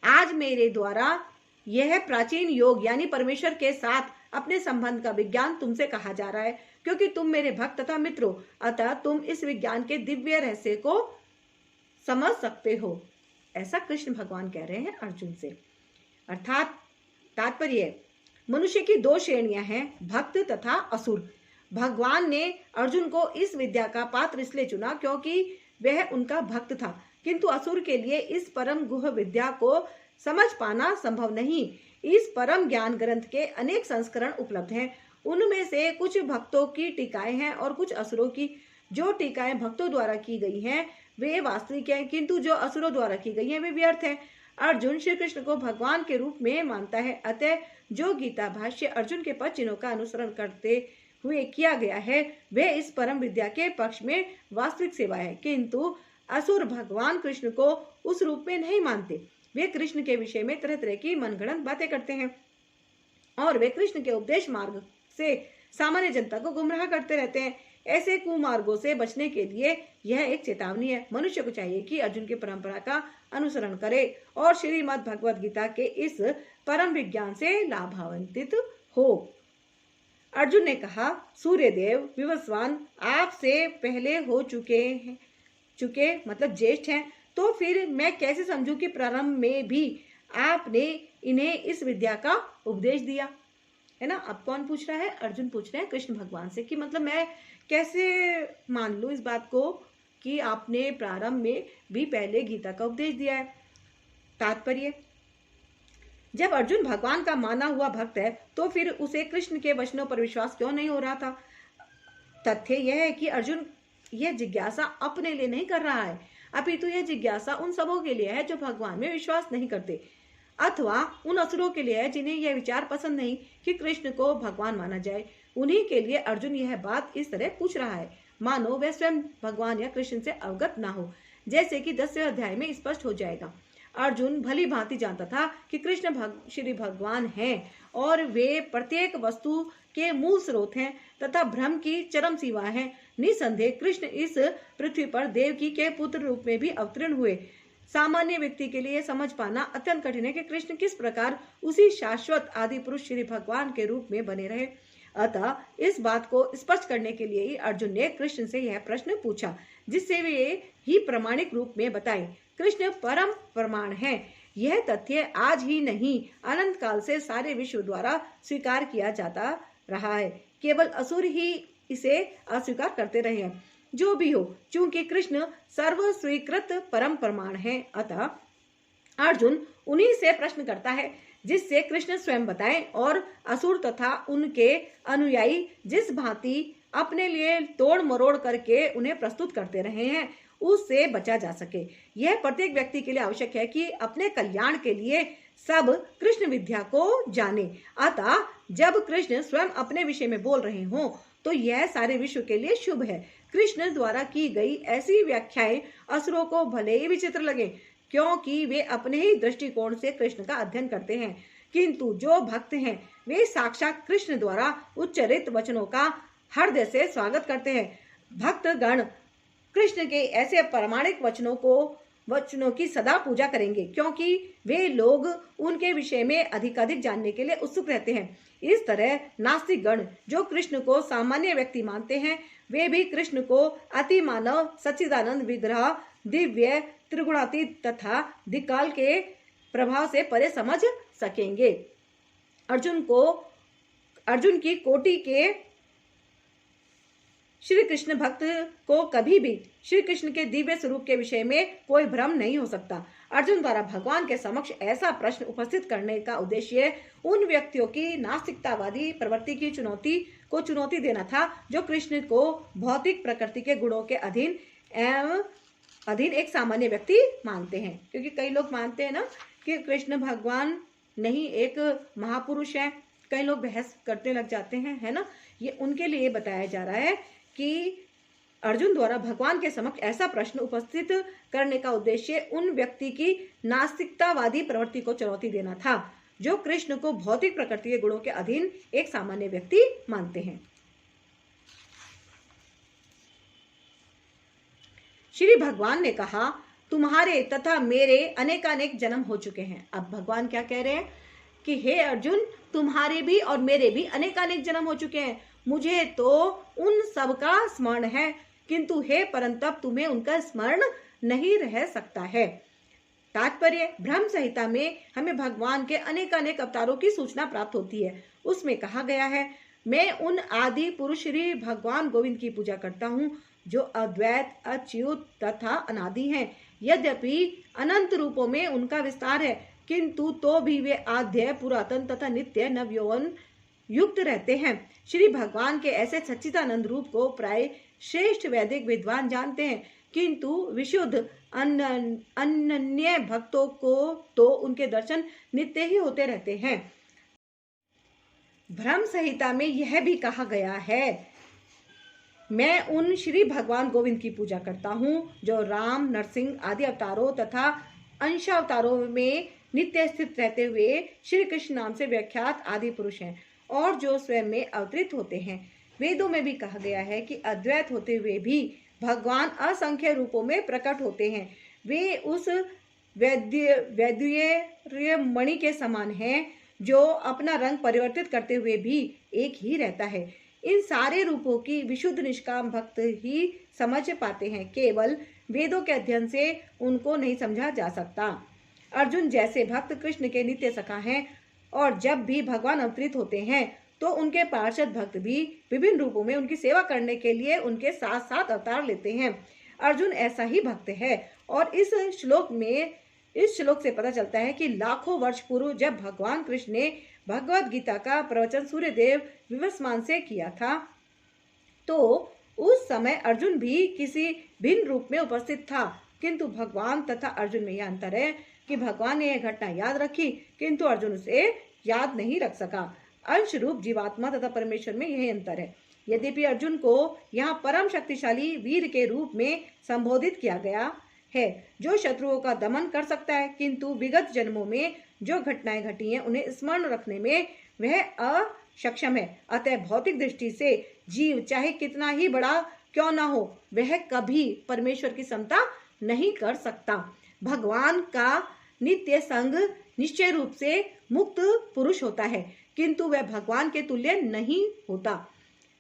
आज मेरे द्वारा यह प्राचीन योग यानी परमेश्वर के साथ अपने संबंध का विज्ञान तुमसे कहा जा रहा है, क्योंकि तुम मेरे भक्त तथा मित्र हो, अतः तुम इस विज्ञान के दिव्य रहस्य को समझ सकते हो। ऐसा कृष्ण भगवान कह रहे हैं अर्जुन से। अर्थात तात्पर्य, मनुष्य की दो श्रेणियां हैं, भक्त तथा असुर। भगवान ने अर्जुन को इस विद्या का पात्र इसलिए चुना क्योंकि वह उनका भक्त था, किंतु असुर के लिए इस परम गुह विद्या को समझ पाना संभव नहीं। इस परम ज्ञान ग्रंथ के अनेक संस्करण उपलब्ध हैं, उनमें से कुछ भक्तों की टीकाएं हैं और कुछ असुरों की। जो टीकाएं भक्तों द्वारा की गई हैं वे वास्तविक हैं, किंतु जो असुरों द्वारा की गई हैं वे व्यर्थ हैं। अर्जुन श्री कृष्ण को भगवान के रूप में मानता है, अतः जो गीता भाष्य अर्जुन के पद चिन्हों का अनुसरण करते हुए किया गया है वह इस परम विद्या के पक्ष में वास्तविक सेवा है। किंतु असुर भगवान कृष्ण को उस रूप में नहीं मानते। वे कृष्ण के विषय में तरह तरह की मनगढ़ंत बातें करते हैं और वे कृष्ण के उपदेश मार्ग से सामान्य जनता को गुमराह करते रहते हैं। ऐसे कुमार्गों से बचने के लिए यह एक चेतावनी है। मनुष्य को चाहिए कि अर्जुन की परंपरा का अनुसरण करे और श्रीमद् भगवद गीता के इस परम विज्ञान से लाभान्वित हो। अर्जुन ने कहा, सूर्यदेव विवस्वान आपसे पहले हो चुके मतलब ज्येष्ठ हैं, तो फिर मैं कैसे समझूं कि प्रारंभ में भी आपने इन्हें इस विद्या का उपदेश दिया है ना। अब कौन पूछ रहा है? अर्जुन पूछ रहे हैं कृष्ण भगवान से कि मतलब मैं कैसे मान लूं इस बात को कि आपने प्रारंभ में भी पहले गीता का उपदेश दिया है। तात्पर्य, जब अर्जुन भगवान का माना हुआ भक्त है तो फिर उसे कृष्ण के वचनों पर विश्वास क्यों नहीं हो रहा था? तथ्य यह है कि अर्जुन यह जिज्ञासा अपने लिए नहीं कर रहा है, अपितु यह जिज्ञासा उन सबों के लिए है जो भगवान में विश्वास नहीं करते, अथवा उन असुरों के लिए है जिन्हें यह विचार पसंद नहीं कि कृष्ण को भगवान माना जाए। उन्हीं के लिए अर्जुन यह बात इस तरह पूछ रहा है मानो वह स्वयं भगवान या कृष्ण से अवगत ना हो, जैसे कि 10वें अध्याय में स्पष्ट हो जाएगा। अर्जुन भली भांति जानता था कि कृष्ण श्री भगवान हैं और वे प्रत्येक वस्तु के मूल स्रोत हैं तथा भ्रम की चरम सीमा है। निसंदेह कृष्ण इस पृथ्वी पर देवकी के पुत्र रूप में भी अवतीर्ण हुए। सामान्य व्यक्ति के लिए समझ पाना अत्यंत कठिन है कि कृष्ण किस प्रकार उसी शाश्वत आदि पुरुष श्री भगवान के रूप में बने रहे। अतः इस बात को स्पष्ट करने के लिए ही अर्जुन ने कृष्ण से यह प्रश्न पूछा, जिससे वे ही प्रामाणिक रूप में बताएं। कृष्ण परम प्रमाण है। यह तथ्य आज ही नहीं अनंत काल से सारे विश्व द्वारा स्वीकार किया जाता रहा है, केवल असुर ही इसे अस्वीकार करते रहे हैं। जो भी हो, चूंकि कृष्ण सर्व स्वीकृत परम प्रमाण है, अतः अर्जुन उन्हीं से प्रश्न करता है जिससे कृष्ण स्वयं बताएं और असुर तथा उनके अनुयायी जिस भांति अपने लिए तोड़ मरोड़ करके उन्हें प्रस्तुत करते रहे हैं उससे बचा जा सके। यह प्रत्येक व्यक्ति के लिए आवश्यक है कि अपने कल्याण के लिए सब कृष्ण विद्या को जाने। अतः जब कृष्ण स्वयं अपने विषय में बोल रहे हों तो यह सारे विश्व के लिए शुभ है। कृष्ण द्वारा की गई ऐसी व्याख्याएं असुरों को भले ही विचित्र लगे, क्योंकि वे अपने ही दृष्टिकोण से कृष्ण का अध्ययन करते हैं, किंतु जो भक्त हैं वे साक्षात कृष्ण द्वारा उच्चरित वचनों का हृदय से स्वागत करते हैं। भक्त गण कृष्ण के ऐसे प्रामाणिक वचनों की सदा पूजा करेंगे, क्योंकि वे लोग उनके विषय में अधिक जानने के लिए उत्सुक रहते हैं। इस तरह नास्तिक गण जो कृष्ण को सामान्य व्यक्ति मानते हैं वे भी कृष्ण को अति मानव सच्चिदानंद विग्रह दिव्य त्रिगुणातीत तथा दिक्काल के प्रभाव से परे समझ सकेंगे। अर्जुन की कोटि के श्री कृष्ण भक्त को कभी भी श्री कृष्ण के दिव्य स्वरूप के विषय में कोई भ्रम नहीं हो सकता। अर्जुन द्वारा भगवान के समक्ष ऐसा प्रश्न उपस्थित करने का उद्देश्य उन व्यक्तियों की नास्तिकतावादी प्रवृत्ति की चुनौती देना था जो कृष्ण को भौतिक प्रकृति के गुणों के अधीन एक सामान्य व्यक्ति मानते हैं। क्योंकि कई लोग मानते हैं ना कि कृष्ण भगवान नहीं एक महापुरुष है, कई लोग बहस करने लग जाते हैं, है ना। ये उनके लिए बताया जा रहा है कि अर्जुन द्वारा भगवान के समक्ष ऐसा प्रश्न उपस्थित करने का उद्देश्य उन व्यक्ति की नास्तिकतावादी प्रवृत्ति को चुनौती देना था जो कृष्ण को भौतिक प्रकृति के गुणों के अधीन एक सामान्य व्यक्ति मानते हैं। श्री भगवान ने कहा, तुम्हारे तथा मेरे अनेकानेक जन्म हो चुके हैं। अब भगवान क्या कह रहे हैं कि हे अर्जुन, तुम्हारे भी और मेरे भी अनेकानेक जन्म हो चुके हैं। मुझे तो उन सब का स्मरण है, किंतु हे परंतप तुम्हें उनका स्मरण नहीं रह सकता है। तात्पर्य, ब्रह्म संहिता में हमें भगवान के अनेकानेक अवतारों की सूचना प्राप्त होती है। उसमें कहा गया है, मैं उन आदि पुरुष श्री भगवान गोविंद की पूजा करता हूँ जो अद्वैत, अच्युत तथा अनादि हैं। यद्यपि अनंत रूपों में उनका विस्तार है, किंतु तो भी वे आद्य, पुरातन तथा नित्य नवयौवन युक्त रहते हैं। श्री भगवान के ऐसे सच्चिदानंद रूप को प्राय श्रेष्ठ वैदिक विद्वान जानते हैं, किंतु विशुद्ध अनन्य भक्तों को तो उनके दर्शन नित्य ही होते रहते हैं। ब्रह्म संहिता में यह भी कहा गया है, मैं उन श्री भगवान गोविंद की पूजा करता हूँ जो राम, नरसिंह आदि अवतारों तथा अंशावतारों में नित्य स्थित रहते हुए श्री कृष्ण नाम से व्याख्यात आदि पुरुष हैं और जो स्वयं में अवतरित होते हैं। वेदों में भी कहा गया है कि अद्वैत होते हुए भी भगवान असंख्य रूपों में प्रकट होते हैं। वे उस वैद्य मणि के समान हैं जो अपना रंग परिवर्तित करते हुए भी एक ही रहता है। इन सारे रूपों की विशुद्ध निष्काम भक्त ही समझ पाते हैं, केवल वेदों के अध्ययन से उनको नहीं समझा जा सकता। अर्जुन जैसे भक्त कृष्ण के नित्य सखा हैं और जब भी भगवान अवतरित होते हैं तो उनके पार्षद भक्त भी विभिन्न रूपों में उनकी सेवा करने के लिए उनके साथ साथ अवतार लेते हैं। अर्जुन ऐसा ही भक्त है और इस श्लोक से पता चलता है कि लाखों वर्ष पूर्व जब भगवान कृष्ण ने भगवद गीता का प्रवचन सूर्यदेव विवस्वान से किया था तो उस समय अर्जुन भी किसी भिन्न रूप में उपस्थित था, किंतु भगवान तथा अर्जुन में यह अंतर है कि भगवान ने यह घटना याद रखी किंतु अर्जुन उसे याद नहीं रख सका। अंश रूप जीवात्मा तथा परमेश्वर में यही अंतर है। यद्यपि अर्जुन को यहाँ परम शक्तिशाली वीर के रूप में संबोधित किया गया है जो शत्रुओं का दमन कर सकता है, किंतु विगत जन्मों में जो घटनाएं घटी हैं उन्हें स्मरण रखने में वह अक्षम है। अतः भौतिक दृष्टि से जीव चाहे कितना ही बड़ा क्यों ना हो, वह कभी परमेश्वर की समता नहीं कर सकता। भगवान का नित्य संग निश्चय रूप से मुक्त पुरुष होता है, किंतु वह भगवान के तुल्य नहीं होता।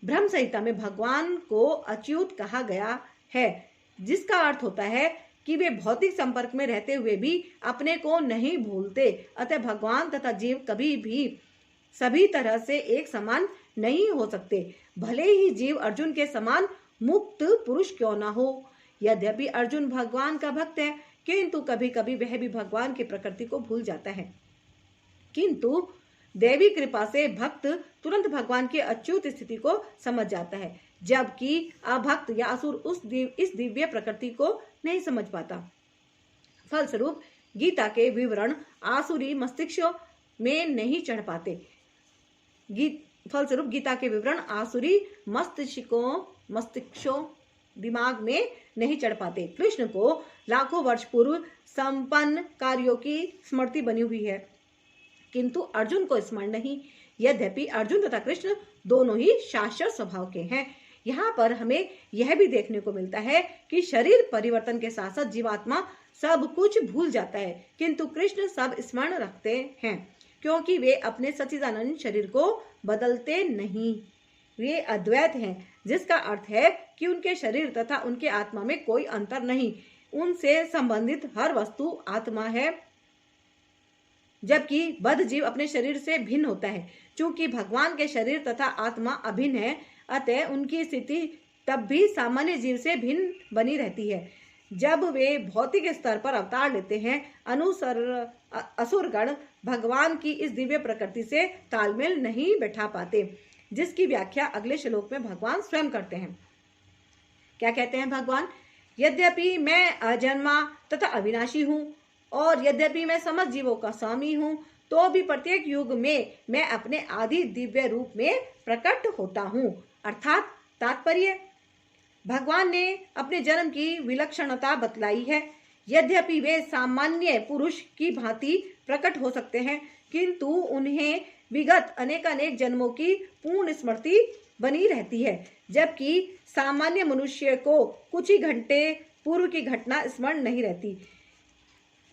ब्रह्म संहिता में भगवान को अच्युत कहा गया है, जिसका अर्थ होता है कि वे भौतिक संपर्क में रहते हुए भी अपने को नहीं भूलते। अतः भगवान तथा जीव कभी भी सभी तरह से एक समान नहीं हो सकते, भले ही जीव अर्जुन के समान मुक्त पुरुष क्यों ना हो। यद्यपि अर्जुन भगवान का भक्त है, किंतु कभी कभी वह भी भगवान की प्रकृति को भूल जाता है, किंतु देवी कृपा से भक्त तुरंत भगवान की अच्युत स्थिति को समझ जाता है, जबकि अभक्त या असुर इस दिव्य प्रकृति को नहीं समझ पाता। फलस्वरूप गीता के विवरण आसुरी मस्तिष्कों में नहीं चढ़ पाते। फलस्वरूप गीता के विवरण आसुरी मस्तिष्कों दिमाग में नहीं चढ़ पाते। कृष्ण को लाखों वर्ष पूर्व संपन्न कार्यों की स्मृति बनी हुई है, किंतु अर्जुन को स्मरण नहीं। यद्यपि अर्जुन तथा कृष्ण दोनों ही शाश्वत स्वभाव के हैं। यहाँ पर हमें यह भी देखने को मिलता है कि शरीर परिवर्तन के साथ साथ जीवात्मा सब कुछ भूल जाता है, किंतु कृष्ण सब स्मरण रखते हैं, क्योंकि वे अपने सच्चिदानंद शरीर को बदलते नहीं। वे अद्वैत हैं, जिसका अर्थ है कि उनके शरीर तथा उनके आत्मा में कोई अंतर नहीं। उनसे संबंधित हर वस्तु आत्मा है, जबकि बद्ध जीव अपने शरीर से भिन्न होता है। चूंकि भगवान के शरीर तथा आत्मा अभिन्न है, अतः उनकी स्थिति तब भी सामान्य जीव से भिन्न बनी रहती है। जब वे भौतिक स्तर पर अवतार लेते हैं, असुरगण भगवान की इस दिव्य प्रकृति से तालमेल नहीं बैठा पाते, जिसकी व्याख्या अगले श्लोक में भगवान स्वयं करते हैं। क्या कहते हैं भगवान? यद्यपि मैं अजन्मा तथा अविनाशी हूँ और यद्यपि मैं समस्त जीवों का स्वामी हूँ, तो भी प्रत्येक युग में मैं अपने आदि दिव्य रूप में प्रकट होता हूँ। अर्थात तात्पर्य, भगवान ने अपने जन्म की विलक्षणता बतलाई है। यद्यपि वे सामान्य पुरुष की भांति प्रकट हो सकते हैं, किंतु उन्हें विगत अनेक जन्मों की पूर्ण स्मृति बनी रहती है, जबकि सामान्य मनुष्य को कुछ ही घंटे पूर्व की घटना स्मरण नहीं रहती।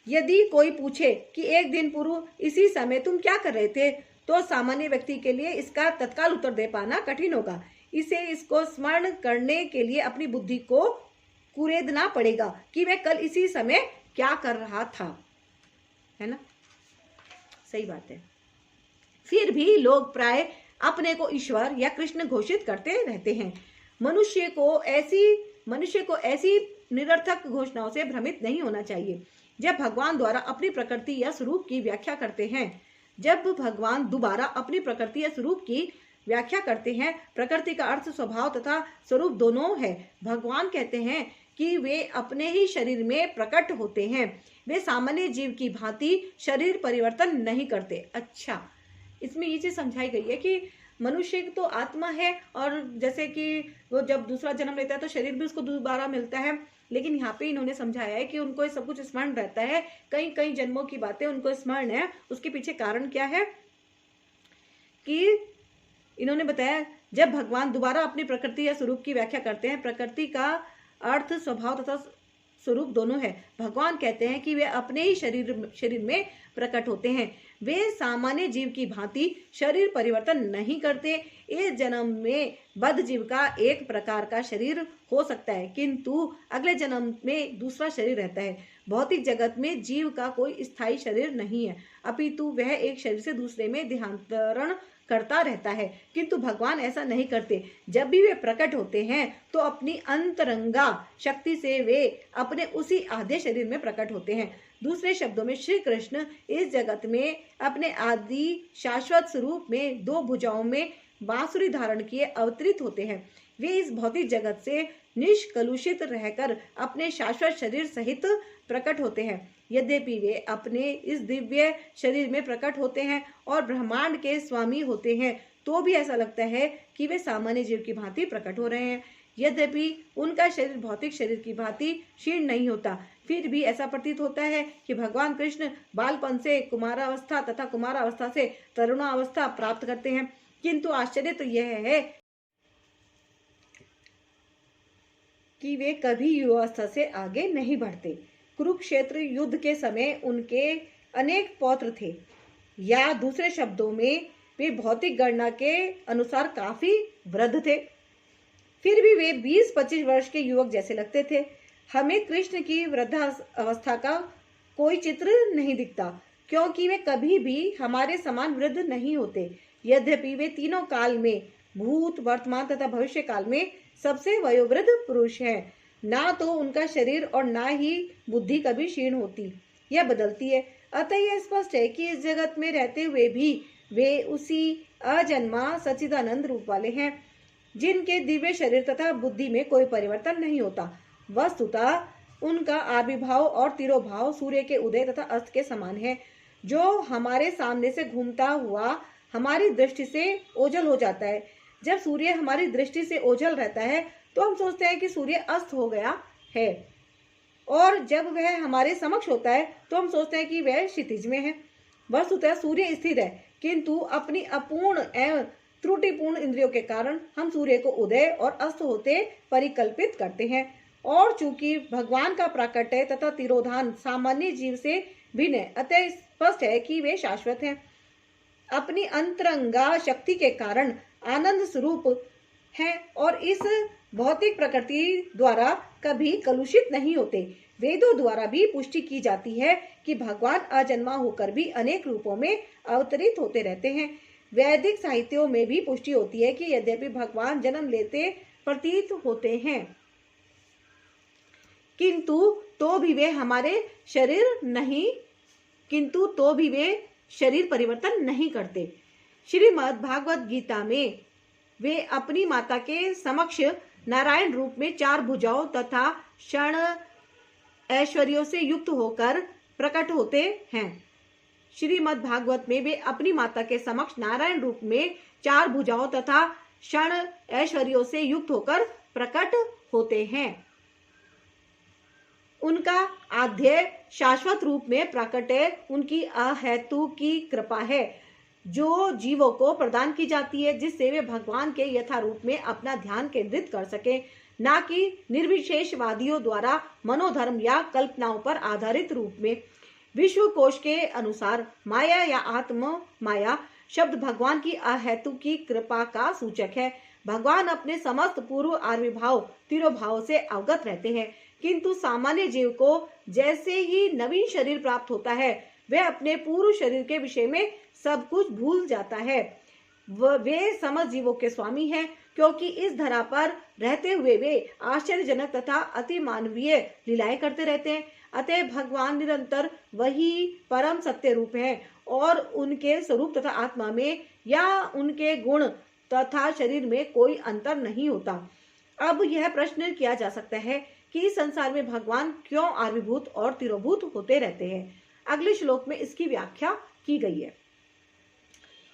यदि कोई पूछे कि एक दिन पूर्व इसी समय तुम क्या कर रहे थे, तो सामान्य व्यक्ति के लिए इसका तत्काल उत्तर दे पाना कठिन होगा। इसे इसको स्मरण करने के लिए अपनी बुद्धि को कुरेदना पड़ेगा कि मैं कल इसी समय क्या कर रहा था, है ना? सही बात है। फिर भी लोग प्राय अपने को ईश्वर या कृष्ण घोषित करते रहते हैं। मनुष्य को ऐसी निरर्थक घोषणाओं से भ्रमित नहीं होना चाहिए। जब भगवान द्वारा अपनी प्रकृति या स्वरूप की व्याख्या करते हैं, प्रकृति का अर्थ स्वभाव तथा स्वरूप दोनों है। भगवान कहते हैं कि वे अपने ही शरीर में प्रकट होते हैं। वे सामान्य जीव की भांति शरीर परिवर्तन नहीं करते। अच्छा, इसमें ये चीज समझाई गई है कि मनुष्य तो आत्मा है, और जैसे कि वो जब दूसरा जन्म लेता है तो शरीर भी उसको दोबारा मिलता है, लेकिन यहाँ पे इन्होंने समझाया है कि उनको सब कुछ स्मरण रहता है, कई जन्मों की बातें उनको स्मरण है। उसके पीछे कारण क्या है कि इन्होंने बताया, जब भगवान दोबारा अपनी प्रकृति या स्वरूप की व्याख्या करते हैं, प्रकृति का अर्थ स्वभाव तथा स्वरूप दोनों है। भगवान कहते हैं कि वे अपने ही शरीर में प्रकट होते हैं। वे सामान्य जीव की भांति शरीर परिवर्तन नहीं करते। इस जन्म में बद्ध जीव का एक प्रकार का शरीर हो सकता है, किंतु अगले जन्म में दूसरा शरीर रहता है। भौतिक जगत में जीव का कोई स्थायी शरीर नहीं है, अपितु वह एक शरीर से दूसरे में देहांतरण करता रहता है। किंतु भगवान ऐसा नहीं करते। जब भी वे प्रकट होते हैं तो अपनी अंतरंगा शक्ति से वे अपने उसी आधे शरीर में प्रकट होते हैं। दूसरे शब्दों में श्री कृष्ण इस जगत में अपने आदि शाश्वत स्वरूप में दो भुजाओं में बांसुरी धारण किए अवतरित होते हैं। वे इस भौतिक जगत से निष्कलुषित रहकर अपने शाश्वत शरीर सहित प्रकट होते हैं। यद्यपि वे अपने इस दिव्य शरीर में प्रकट होते हैं और ब्रह्मांड के स्वामी होते हैं, तो भी ऐसा लगता है कि वे सामान्य जीव की भांति प्रकट हो रहे हैं। यद्यपि उनका शरीर भौतिक शरीर की भांति क्षीण नहीं होता, फिर भी ऐसा प्रतीत होता है कि भगवान कृष्ण बालपन से कुमारावस्था तथा कुमारावस्था से तरुणावस्था प्राप्त करते हैं। किंतु आश्चर्य तो यह है कि वे कभी युवावस्था से आगे नहीं बढ़ते। कुरुक्षेत्र युद्ध के समय उनके अनेक पौत्र थे, या दूसरे शब्दों में वे भौतिक गणना के अनुसार काफी वृद्ध थे। फिर भी वे 20-25 वर्ष के युवक जैसे लगते थे। हमें कृष्ण की वृद्धावस्था का कोई चित्र नहीं दिखता, क्योंकि वे कभी भी हमारे समान वृद्ध नहीं होते। यद्यपि वे तीनों काल में, भूत, वर्तमान तथा भविष्य काल में सबसे वयोवृद्ध पुरुष हैं। ना तो उनका शरीर और ना ही बुद्धि कभी क्षीण होती या बदलती है। अतः यह स्पष्ट है कि इस जगत में रहते हुए भी वे उसी अजन्मा सच्चिदानंद रूप वाले हैं, जिनके दिव्य शरीर तथा बुद्धि में कोई परिवर्तन नहीं होता। वस्तुतः उनका आविर्भाव और तिरोभाव सूर्य के उदय तथा अस्त के समान है, जो हमारे सामने से घूमता हुआ हमारी दृष्टि से ओझल हो जाता है। जब सूर्य हमारी दृष्टि से ओझल रहता है तो हम सोचते हैं कि सूर्य अस्त हो गया है, और जब वह हमारे समक्ष होता है तो हम सोचते हैं कि वह क्षितिज में है। वस्तुतः सूर्य स्थिर है, किंतु अपनी अपूर्ण एवं त्रुटिपूर्ण इंद्रियों के कारण हम सूर्य को उदय और अस्त होते परिकल्पित करते हैं। और चूंकि भगवान का प्राकट्य तथा तिरोधान सामान्य जीव से भिन्न है, अतः स्पष्ट है कि वे शाश्वत हैं। अपनी अंतरंगा शक्ति के कारण आनंद स्वरूप हैं और इस भौतिक प्रकृति द्वारा कभी कलुषित नहीं होते। वेदों द्वारा भी पुष्टि की जाती है कि भगवान अजन्मा होकर भी अनेक रूपों में अवतरित होते रहते हैं। वैदिक साहित्यों में भी पुष्टि होती है कि यद्यपि भगवान जन्म लेते प्रतीत होते हैं, किंतु तो भी वे शरीर परिवर्तन नहीं करते। श्रीमद् भागवत गीता में वे अपनी माता के समक्ष नारायण रूप में 4 भुजाओं तथा क्षण ऐश्वर्यों से युक्त होकर प्रकट होते हैं। श्रीमद् भागवत में वे अपनी माता के समक्ष नारायण रूप में 4 भुजाओं तथा क्षण ऐश्वर्यों से युक्त होकर प्रकट होते हैं। उनका आद्य शाश्वत रूप में प्रकटे उनकी अहेतु की कृपा है जो जीवों को प्रदान की जाती है, जिससे वे भगवान के यथारूप में अपना ध्यान केंद्रित कर सके, न कि निर्विशेषवादियों द्वारा मनोधर्म या कल्पनाओं पर आधारित रूप में। विश्व कोश के अनुसार माया या आत्म माया शब्द भगवान की अहेतु की कृपा का सूचक है। भगवान अपने समस्त पूर्व आविर्भाव तिरोभाव से अवगत रहते हैं, किंतु सामान्य जीव को जैसे ही नवीन शरीर प्राप्त होता है वह अपने पूर्व शरीर के विषय में सब कुछ भूल जाता है। वे समस्त जीवों के स्वामी हैं, क्योंकि इस धरा पर रहते हुए वे आश्चर्यजनक तथा अति मानवीय लीलाएं करते रहते हैं। अतः भगवान निरंतर वही परम सत्य रूप है और उनके स्वरूप तथा आत्मा में या उनके गुण तथा शरीर में कोई अंतर नहीं होता। अब यह प्रश्न किया जा सकता है कि इस संसार में भगवान क्यों आविर्भूत और तिरोभूत होते रहते हैं। अगले श्लोक में इसकी व्याख्या की गई है।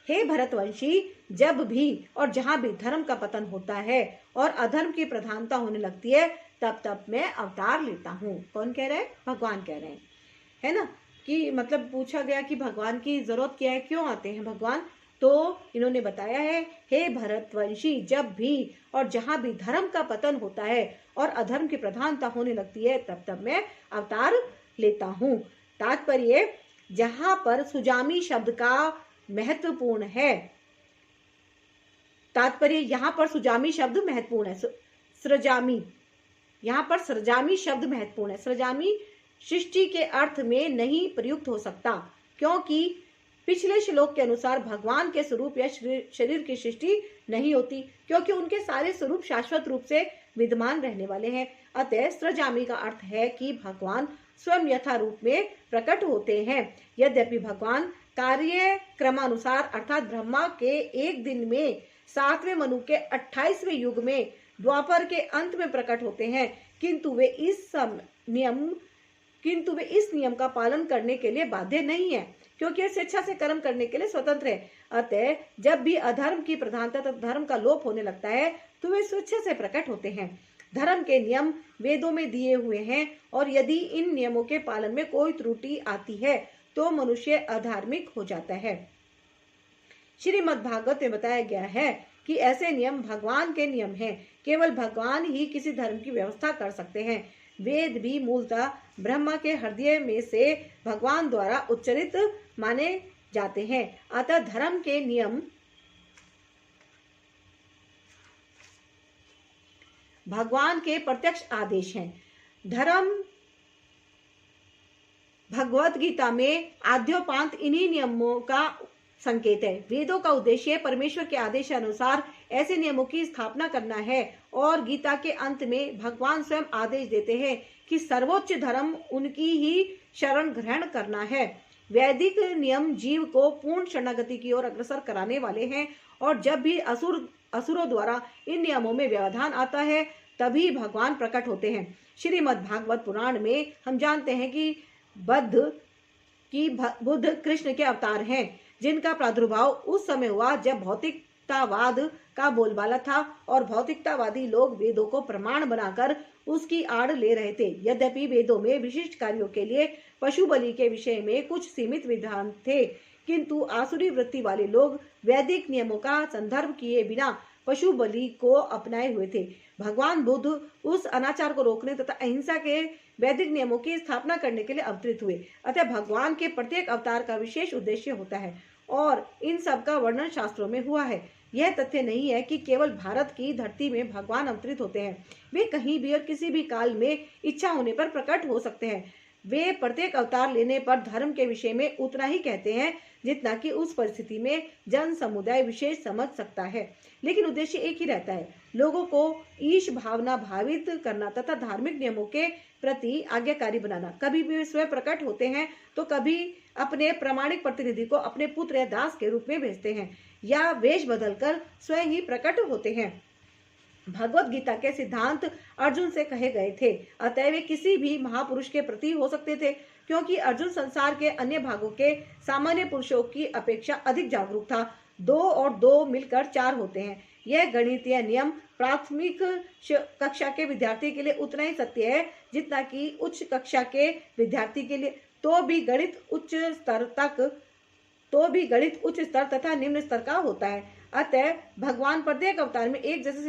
हे भरतवंशी, जब भी और जहां भी धर्म का पतन होता है और अधर्म की प्रधानता होने लगती है, तब तब मैं अवतार लेता हूँ। कौन कह रहा है? भगवान कह रहे हैं, है ना। कि मतलब पूछा गया कि भगवान की जरूरत क्या है, क्यों आते हैं भगवान, तो इन्होंने बताया है, हे भरतवंशी, जब भी और जहां भी धर्म का पतन होता है और अधर्म की प्रधानता होने लगती है, तब तब मैं अवतार लेता हूँ। तात्पर्य, जहां पर सुजामी शब्द का महत्वपूर्ण है, तात्पर्य यहाँ पर सुजामी शब्द महत्वपूर्ण है। सृजामी, यहाँ पर सृजामी शब्द महत्वपूर्ण है। सृजामी सृष्टि के अर्थ में नहीं प्रयुक्त हो सकता, क्योंकि पिछले श्लोक के अनुसार भगवान के स्वरूप या शरीर की सृष्टि नहीं होती, क्योंकि उनके सारे स्वरूप शाश्वत रूप से विद्यमान रहने वाले हैं। अतः सृजामी का अर्थ है कि भगवान स्वयं यथा रूप में प्रकट होते हैं। यद्यपि भगवान कार्य क्रमानुसार अर्थात ब्रह्मा के एक दिन में 7वें मनु के 28वें युग में द्वापर के अंत में प्रकट होते हैं, किंतु वे इस नियम का पालन करने के लिए बाध्य नहीं है, क्योंकि वे स्वेच्छा से कर्म करने के लिए स्वतंत्र है। अतः जब भी अधर्म की प्रधानता तथा धर्म का लोप होने लगता है तो वे स्वेच्छा से प्रकट होते हैं। धर्म के नियम वेदों में दिए हुए हैं और यदि इन नियमों के पालन में कोई त्रुटि आती है तो मनुष्य अधार्मिक हो जाता है। श्रीमद् भागवत में बताया गया है कि ऐसे नियम भगवान के नियम हैं। केवल भगवान ही किसी धर्म की व्यवस्था कर सकते हैं। वेद भी मूलतः ब्रह्मा के हृदय में से भगवान द्वारा उच्चरित माने जाते हैं। अतः धर्म के नियम भगवान के प्रत्यक्ष आदेश हैं। धर्म भगवत गीता में आद्योपांत इन्हीं नियमों का संकेत है। वेदों का उद्देश्य परमेश्वर के आदेश अनुसार ऐसे नियमों की स्थापना करना है और गीता के अंत में भगवान स्वयं आदेश देते हैं कि सर्वोच्च धर्म उनकी ही शरण ग्रहण करना है। वैदिक नियम जीव को पूर्ण शरणागति की ओर अग्रसर कराने वाले हैं और जब भी असुरों द्वारा इन नियमों में व्यवधान आता है तभी भगवान प्रकट होते हैं। श्रीमद् भागवत पुराण में हम जानते हैं कि बुद्ध कृष्ण के अवतार हैं, जिनका प्रादुर्भाव उस समय हुआ जब भौतिकतावाद का बोलबाला था और भौतिकतावादी लोग वेदों को प्रमाण बनाकर उसकी आड़ ले रहे थे। यद्यपि वेदों में विशिष्ट कार्यों के लिए पशु बलि के विषय में कुछ सीमित विधान थे, किंतु आसुरी वृत्ति वाले लोग वैदिक नियमों का संदर्भ किए बिना पशु बलि को अपनाए हुए थे। भगवान बुद्ध उस अनाचार को रोकने तथा अहिंसा के वैदिक नियमों की स्थापना करने के लिए अवतरित हुए। अतः भगवान के प्रत्येक अवतार का विशेष उद्देश्य होता है और इन सब का वर्णन शास्त्रों में हुआ है। यह तथ्य नहीं है कि केवल भारत की धरती में भगवान अवतरित होते हैं। वे कहीं भी और किसी भी काल में इच्छा होने पर प्रकट हो सकते हैं। वे प्रत्येक अवतार लेने पर धर्म के विषय में उतना ही कहते हैं जितना कि उस परिस्थिति में जन समुदाय विशेष समझ सकता है, लेकिन उद्देश्य एक ही रहता है, लोगों को ईश भावना भावित करना तथा धार्मिक नियमों के प्रति आज्ञाकारी बनाना। कभी भी वे स्वयं प्रकट होते हैं तो कभी अपने प्रामाणिक प्रतिनिधि को अपने पुत्र या दास के रूप में भेजते हैं या वेश बदलकर स्वयं ही प्रकट होते हैं। भगवत गीता के सिद्धांत अर्जुन से कहे गए थे, अतः वे किसी भी महापुरुष के प्रति हो सकते थे, क्योंकि अर्जुन संसार के अन्य भागों के सामान्य पुरुषों की अपेक्षा अधिक जागरूक था। 2 और 2 मिलकर 4 होते हैं। यह गणितीय नियम प्राथमिक कक्षा के विद्यार्थी के लिए उतना ही सत्य है जितना कि उच्च कक्षा के विद्यार्थी के लिए। तो भी गणित उच्च स्तर तथा निम्न स्तर का होता है। अतः भगवान प्रत्येक अवतार में एक जैसे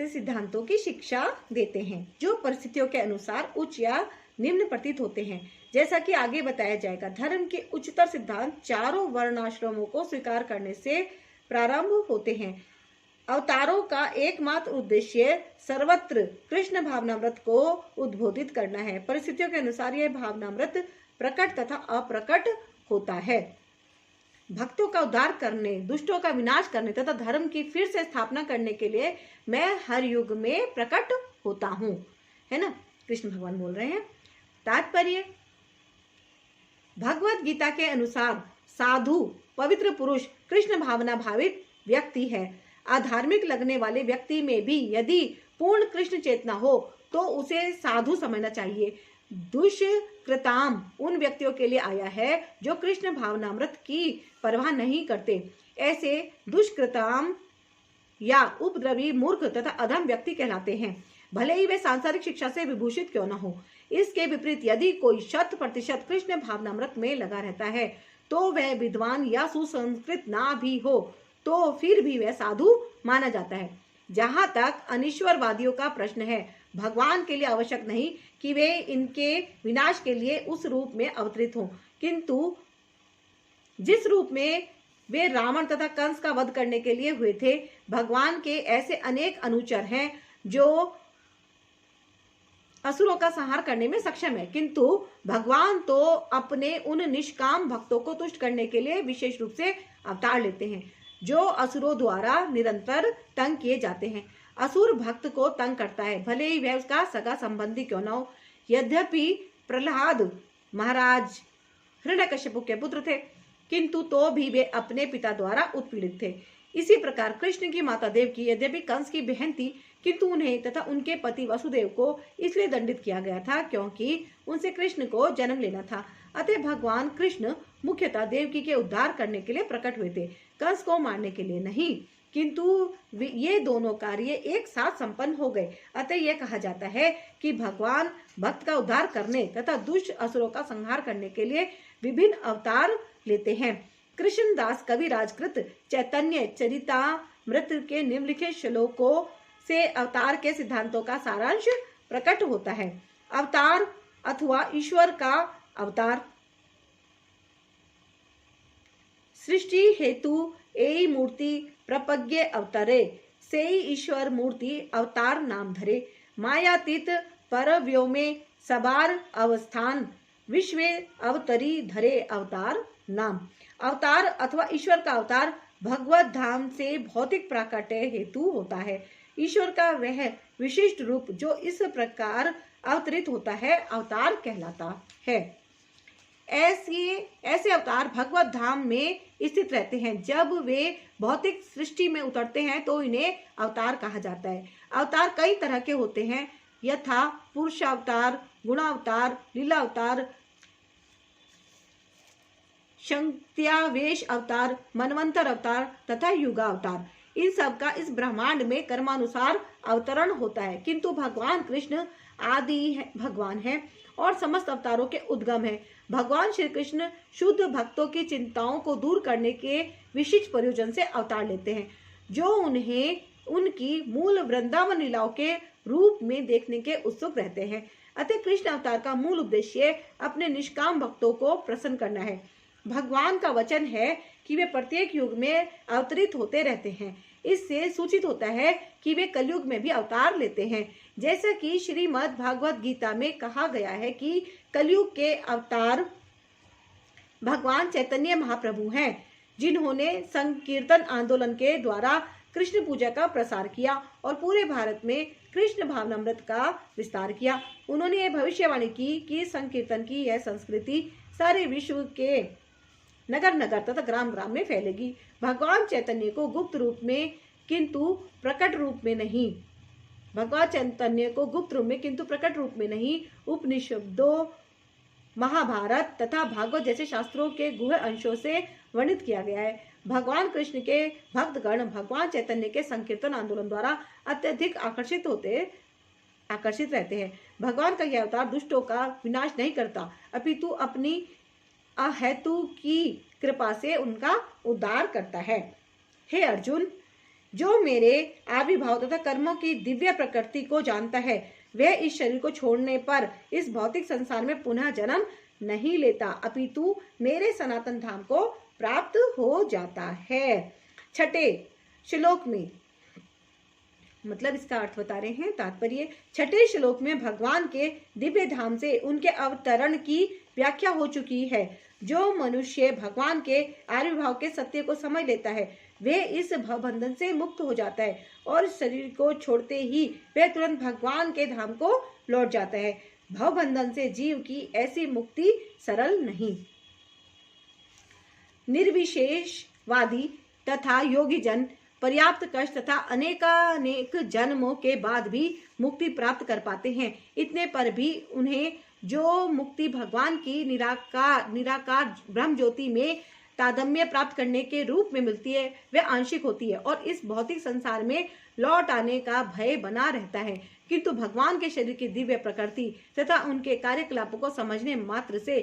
सिद्धांतों की शिक्षा देते हैं जो परिस्थितियों के अनुसार उच्च या निम्न प्रतीत होते हैं। जैसा कि आगे बताया जाएगा, धर्म के उच्चतर सिद्धांत चारों वर्णाश्रमों को स्वीकार करने से प्रारंभ होते हैं। अवतारों का एकमात्र उद्देश्य सर्वत्र कृष्ण भावनामृत को उद्बोधित करना है। परिस्थितियों के अनुसार यह भावनामृत प्रकट तथा अप्रकट होता है। भक्तों का उद्धार करने, दुष्टों का विनाश करने तथा धर्म की फिर से स्थापना करने के लिए मैं हर युग में प्रकट होता हूँ, है ना। कृष्ण भगवान बोल रहे हैं। तात्पर्य, भगवत गीता के अनुसार साधु पवित्र पुरुष कृष्ण भावना भावित व्यक्ति है। अधार्मिक लगने वाले व्यक्ति में भी यदि पूर्ण कृष्ण चेतना हो तो उसे साधु समझना चाहिए। दुष्कृताम उन व्यक्तियों के लिए आया है जो कृष्ण भावनामृत की परवाह नहीं करते। ऐसे दुष्कृताम या उपद्रवी, मूर्ख तथा अधम व्यक्ति कहलाते हैं, भले ही वे सांसारिक शिक्षा से विभूषित क्यों न हो। इसके विपरीत यदि कोई 100% कृष्ण भावनामृत में लगा रहता है तो वह विद्वान या सुसंस्कृत ना भी हो तो फिर भी वह साधु माना जाता है। जहां तक अनिश्वरवादियों का प्रश्न है, भगवान के लिए आवश्यक नहीं कि वे इनके विनाश के लिए उस रूप में अवतरित हों, किंतु जिस रूप में वे रावण तथा कंस का वध करने के लिए हुए थे, भगवान के ऐसे अनेक अनुचर हैं जो असुरों का संहार करने में सक्षम है, किंतु भगवान तो अपने उन निष्काम भक्तों को तुष्ट करने के लिए विशेष रूप से अवतार लेते हैं जो असुरों द्वारा निरंतर तंग किए जाते हैं। असुर भक्त को तंग करता है, भले ही वह उसका सगा संबंधी क्यों न हो। यद्यपि प्रहलाद महाराज हिरण्यकश्यप के पुत्र थे, किंतु तो भी वे अपने पिता द्वारा उत्पीड़ित थे। इसी प्रकार कृष्ण की माता देवकी यद्यपि कंस की बहन थी, किंतु उन्हें तथा उनके पति वसुदेव को इसलिए दंडित किया गया था क्योंकि उनसे कृष्ण को जन्म लेना था। अतः भगवान कृष्ण मुख्यतः देवकी के उद्धार करने के लिए प्रकट हुए थे, कंस को मारने के लिए नहीं। किंतु ये दोनों कार्य एक साथ संपन्न हो गए। अतः यह कहा जाता है कि भगवान भक्त का उद्धार करने तथा दुष्ट असुरों का संहार करने के लिए विभिन्न अवतार लेते हैं। कृष्णदास कविराज कृत चैतन्य चरितामृत के निम्नलिखित श्लोकों से अवतार के सिद्धांतों का सारांश प्रकट होता है। अवतार अथवा ईश्वर का अवतार। सृष्टि हेतु एई मूर्ति प्रपज्ञ अवतरे, सेई ईश्वर मूर्ति अवतार नाम धरे। मायातीत पर व्योमे सबार अवस्थान, विश्वे अवतरी धरे अवतार नाम। अवतार अथवा ईश्वर का अवतार भगवत धाम से भौतिक प्राकट्य हेतु होता है। ईश्वर का वह विशिष्ट रूप जो इस प्रकार अवतरित होता है अवतार कहलाता है। ऐसे अवतार भगवत धाम में स्थित रहते हैं। जब वे भौतिक सृष्टि में उतरते हैं तो इन्हें अवतार कहा जाता है। अवतार कई तरह के होते हैं, यथा पुरुषावतार, गुणावतार, लीलावतार, शक्त्यावेश अवतार, मनवंतर अवतार तथा युगावतार। इन सब का इस ब्रह्मांड में कर्मानुसार अवतरण होता है, किंतु भगवान कृष्ण आदि भगवान है और समस्त अवतारों के उद्गम है। भगवान श्री कृष्ण शुद्ध भक्तों की चिंताओं को दूर करने के विशिष्ट प्रयोजन से अवतार लेते हैं, जो उन्हें उनकी मूल वृंदावन लीलाओं के रूप में देखने के उत्सुक रहते हैं। अतः कृष्ण अवतार का मूल उद्देश्य अपने निष्काम भक्तों को प्रसन्न करना है। भगवान का वचन है कि वे प्रत्येक युग में अवतरित होते रहते हैं। इससे सूचित होता है कि वे कलयुग में भी अवतार लेते हैं। जैसा कि श्रीमद् भागवत गीता में कहा गया है कि कलयुग के अवतार भगवान चैतन्य महाप्रभु हैं, जिन्होंने संकीर्तन आंदोलन के द्वारा कृष्ण पूजा का प्रसार किया और पूरे भारत में कृष्ण भावनामृत का विस्तार किया। उन्होंने ये भविष्यवाणी की कि संकीर्तन की यह संस्कृति सारे विश्व के नगर नगर तथा ग्राम ग्राम में फैलेगी। भगवान चैतन्य को गुप्त रूप में किंतु प्रकट रूप में नहीं, भगवान चैतन्य को गुप्त रूप में किंतु प्रकट रूप में नहीं, उपनिषदों, महाभारत तथा भागवत जैसे शास्त्रों के गुह्य अंशों से वर्णित किया गया है। भगवान कृष्ण के भक्तगण भगवान चैतन्य के संकीर्तन आंदोलन द्वारा अत्यधिक आकर्षित रहते हैं। भगवान का यह अवतार दुष्टों का विनाश नहीं करता, अपितु अपनी अहेतु की कृपा से उनका उद्धार करता है। हे अर्जुन, जो मेरे आविर्भाव तथा कर्मों की दिव्य प्रकृति को जानता है, वह इस शरीर को छोड़ने पर इस भौतिक संसार में पुनः जन्म नहीं लेता, अपितु मेरे सनातन धाम को प्राप्त हो जाता है। छठे श्लोक में, मतलब इसका अर्थ बता रहे हैं, तात्पर्य। छठे श्लोक में भगवान के दिव्य धाम से उनके अवतरण की व्याख्या हो चुकी है। जो मनुष्य भगवान के आविर्भाव के सत्य को समझ लेता है, वह इस भवबंधन से मुक्त हो जाता है और शरीर को छोड़ते ही वह तुरंत भगवान के धाम को लौट जाता है। भवबंधन से जीव की ऐसी मुक्ति सरल नहीं। निर्विशेषवादी तथा योगी जन पर्याप्त कष्ट तथा अनेकानेक जन्मों के बाद भी मुक्ति प्राप्त कर पाते हैं। इतने पर भी उन्हें जो मुक्ति भगवान की निराकार ब्रह्म ज्योति में तादम्य प्राप्त करने के रूप में मिलती है, वह आंशिक होती है और इस भौतिक संसार में लौट आने का भय बना रहता है। किंतु भगवान के शरीर की दिव्य प्रकृति तथा उनके कार्यकलापों को समझने मात्र से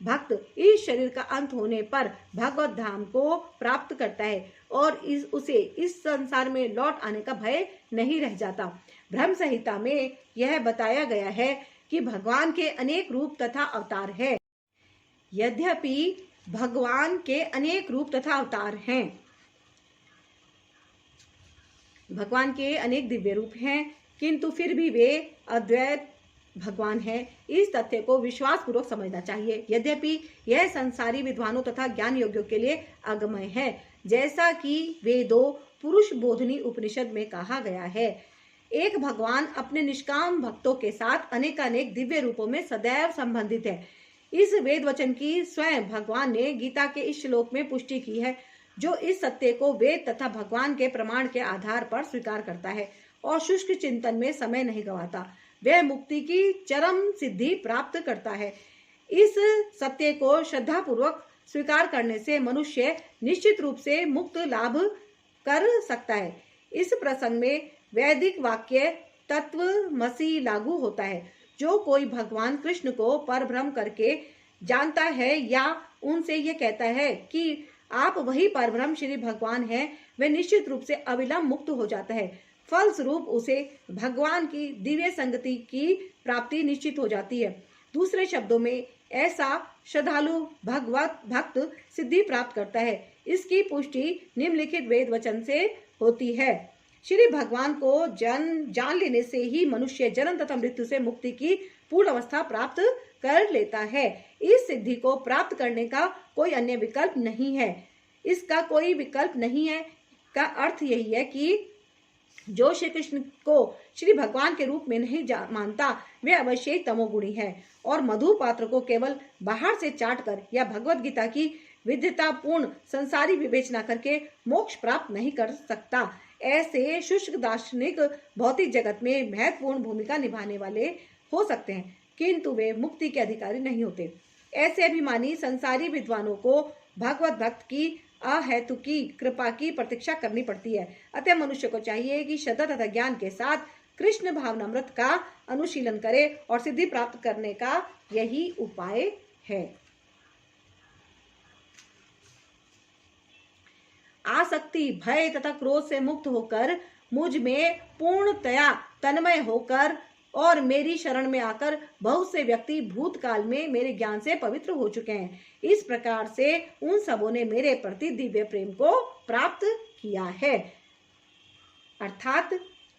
भक्त इस शरीर का अंत होने पर भगवत धाम को प्राप्त करता है और उसे इस संसार में लौट आने का भय नहीं रह जाता। ब्रह्म संहिता में यह बताया गया है कि भगवान के अनेक रूप तथा अवतार है। यद्यपि भगवान के अनेक रूप तथा अवतार हैं, भगवान के अनेक दिव्य रूप हैं, किंतु फिर भी वे अद्वैत भगवान है। इस तथ्य को विश्वास पूर्वक समझना चाहिए। यद्यपि यह संसारी विद्वानों तथा ज्ञान योग्यों के लिए अगमय है, जैसा कि वेदों पुरुष बोधनी उपनिषद में कहा गया है। एक भगवान अपने निष्काम भक्तों के साथ अनेकानेक दिव्य रूपों में सदैव संबंधित है। इस वेद वचन की स्वयं भगवान ने गीता के इस श्लोक में पुष्टि की है। जो इस सत्य को वेद तथा भगवान के प्रमाण के आधार पर स्वीकार करता है और शुष्क चिंतन में समय नहीं गंवाता, वह मुक्ति की चरम सिद्धि प्राप्त करता है। इस सत्य को श्रद्धा पूर्वक स्वीकार करने से मनुष्य निश्चित रूप से मुक्त लाभ कर सकता है। इस प्रसंग में वैदिक वाक्य तत्वमसि लागू होता है। जो कोई भगवान कृष्ण को परब्रह्म करके जानता है या उनसे यह कहता है कि आप वही परब्रह्म श्री भगवान हैं, वह निश्चित रूप से अविलंब मुक्त हो जाता है। फलस्वरूप उसे भगवान की दिव्य संगति की प्राप्ति निश्चित हो जाती है। दूसरे शब्दों में ऐसा श्रद्धालु भगवत भक्त सिद्धि प्राप्त करता है। इसकी पुष्टि निम्नलिखित वेद वचन से होती है। श्री भगवान को जान लेने से ही मनुष्य जन्म तथा मृत्यु से मुक्ति की पूर्ण अवस्था प्राप्त कर लेता है। इस सिद्धि को प्राप्त करने का कोई अन्य विकल्प नहीं है। इसका कोई विकल्प नहीं है का अर्थ यही है कि जो श्री कृष्ण को श्री भगवान के रूप में नहीं मानता, वे अवश्य तमोगुणी है और मधु पात्र को केवल बाहर से चाट कर या भगवत गीता की विद्यतापूर्ण संसारी विवेचना करके मोक्ष प्राप्त नहीं कर सकता। ऐसे शुष्क दार्शनिक भौतिक जगत में महत्वपूर्ण भूमिका निभाने वाले हो सकते हैं, किंतु वे मुक्ति के अधिकारी नहीं होते। ऐसे अभिमानी संसारी विद्वानों को भगवत भक्त की अहेतुकी कृपा की प्रतीक्षा करनी पड़ती है। अतः मनुष्य को चाहिए कि श्रद्धा तथा ज्ञान के साथ कृष्ण भावनामृत का अनुशीलन करे और सिद्धि प्राप्त करने का यही उपाय है। आसक्ति, भय तथा क्रोध से मुक्त होकर मुझ में पूर्णतया तन्मय होकर और मेरी शरण में आकर बहुत से व्यक्ति भूतकाल में मेरे ज्ञान से पवित्र हो चुके हैं। इस प्रकार से उन सबों ने मेरे प्रति दिव्य प्रेम को प्राप्त किया है। अर्थात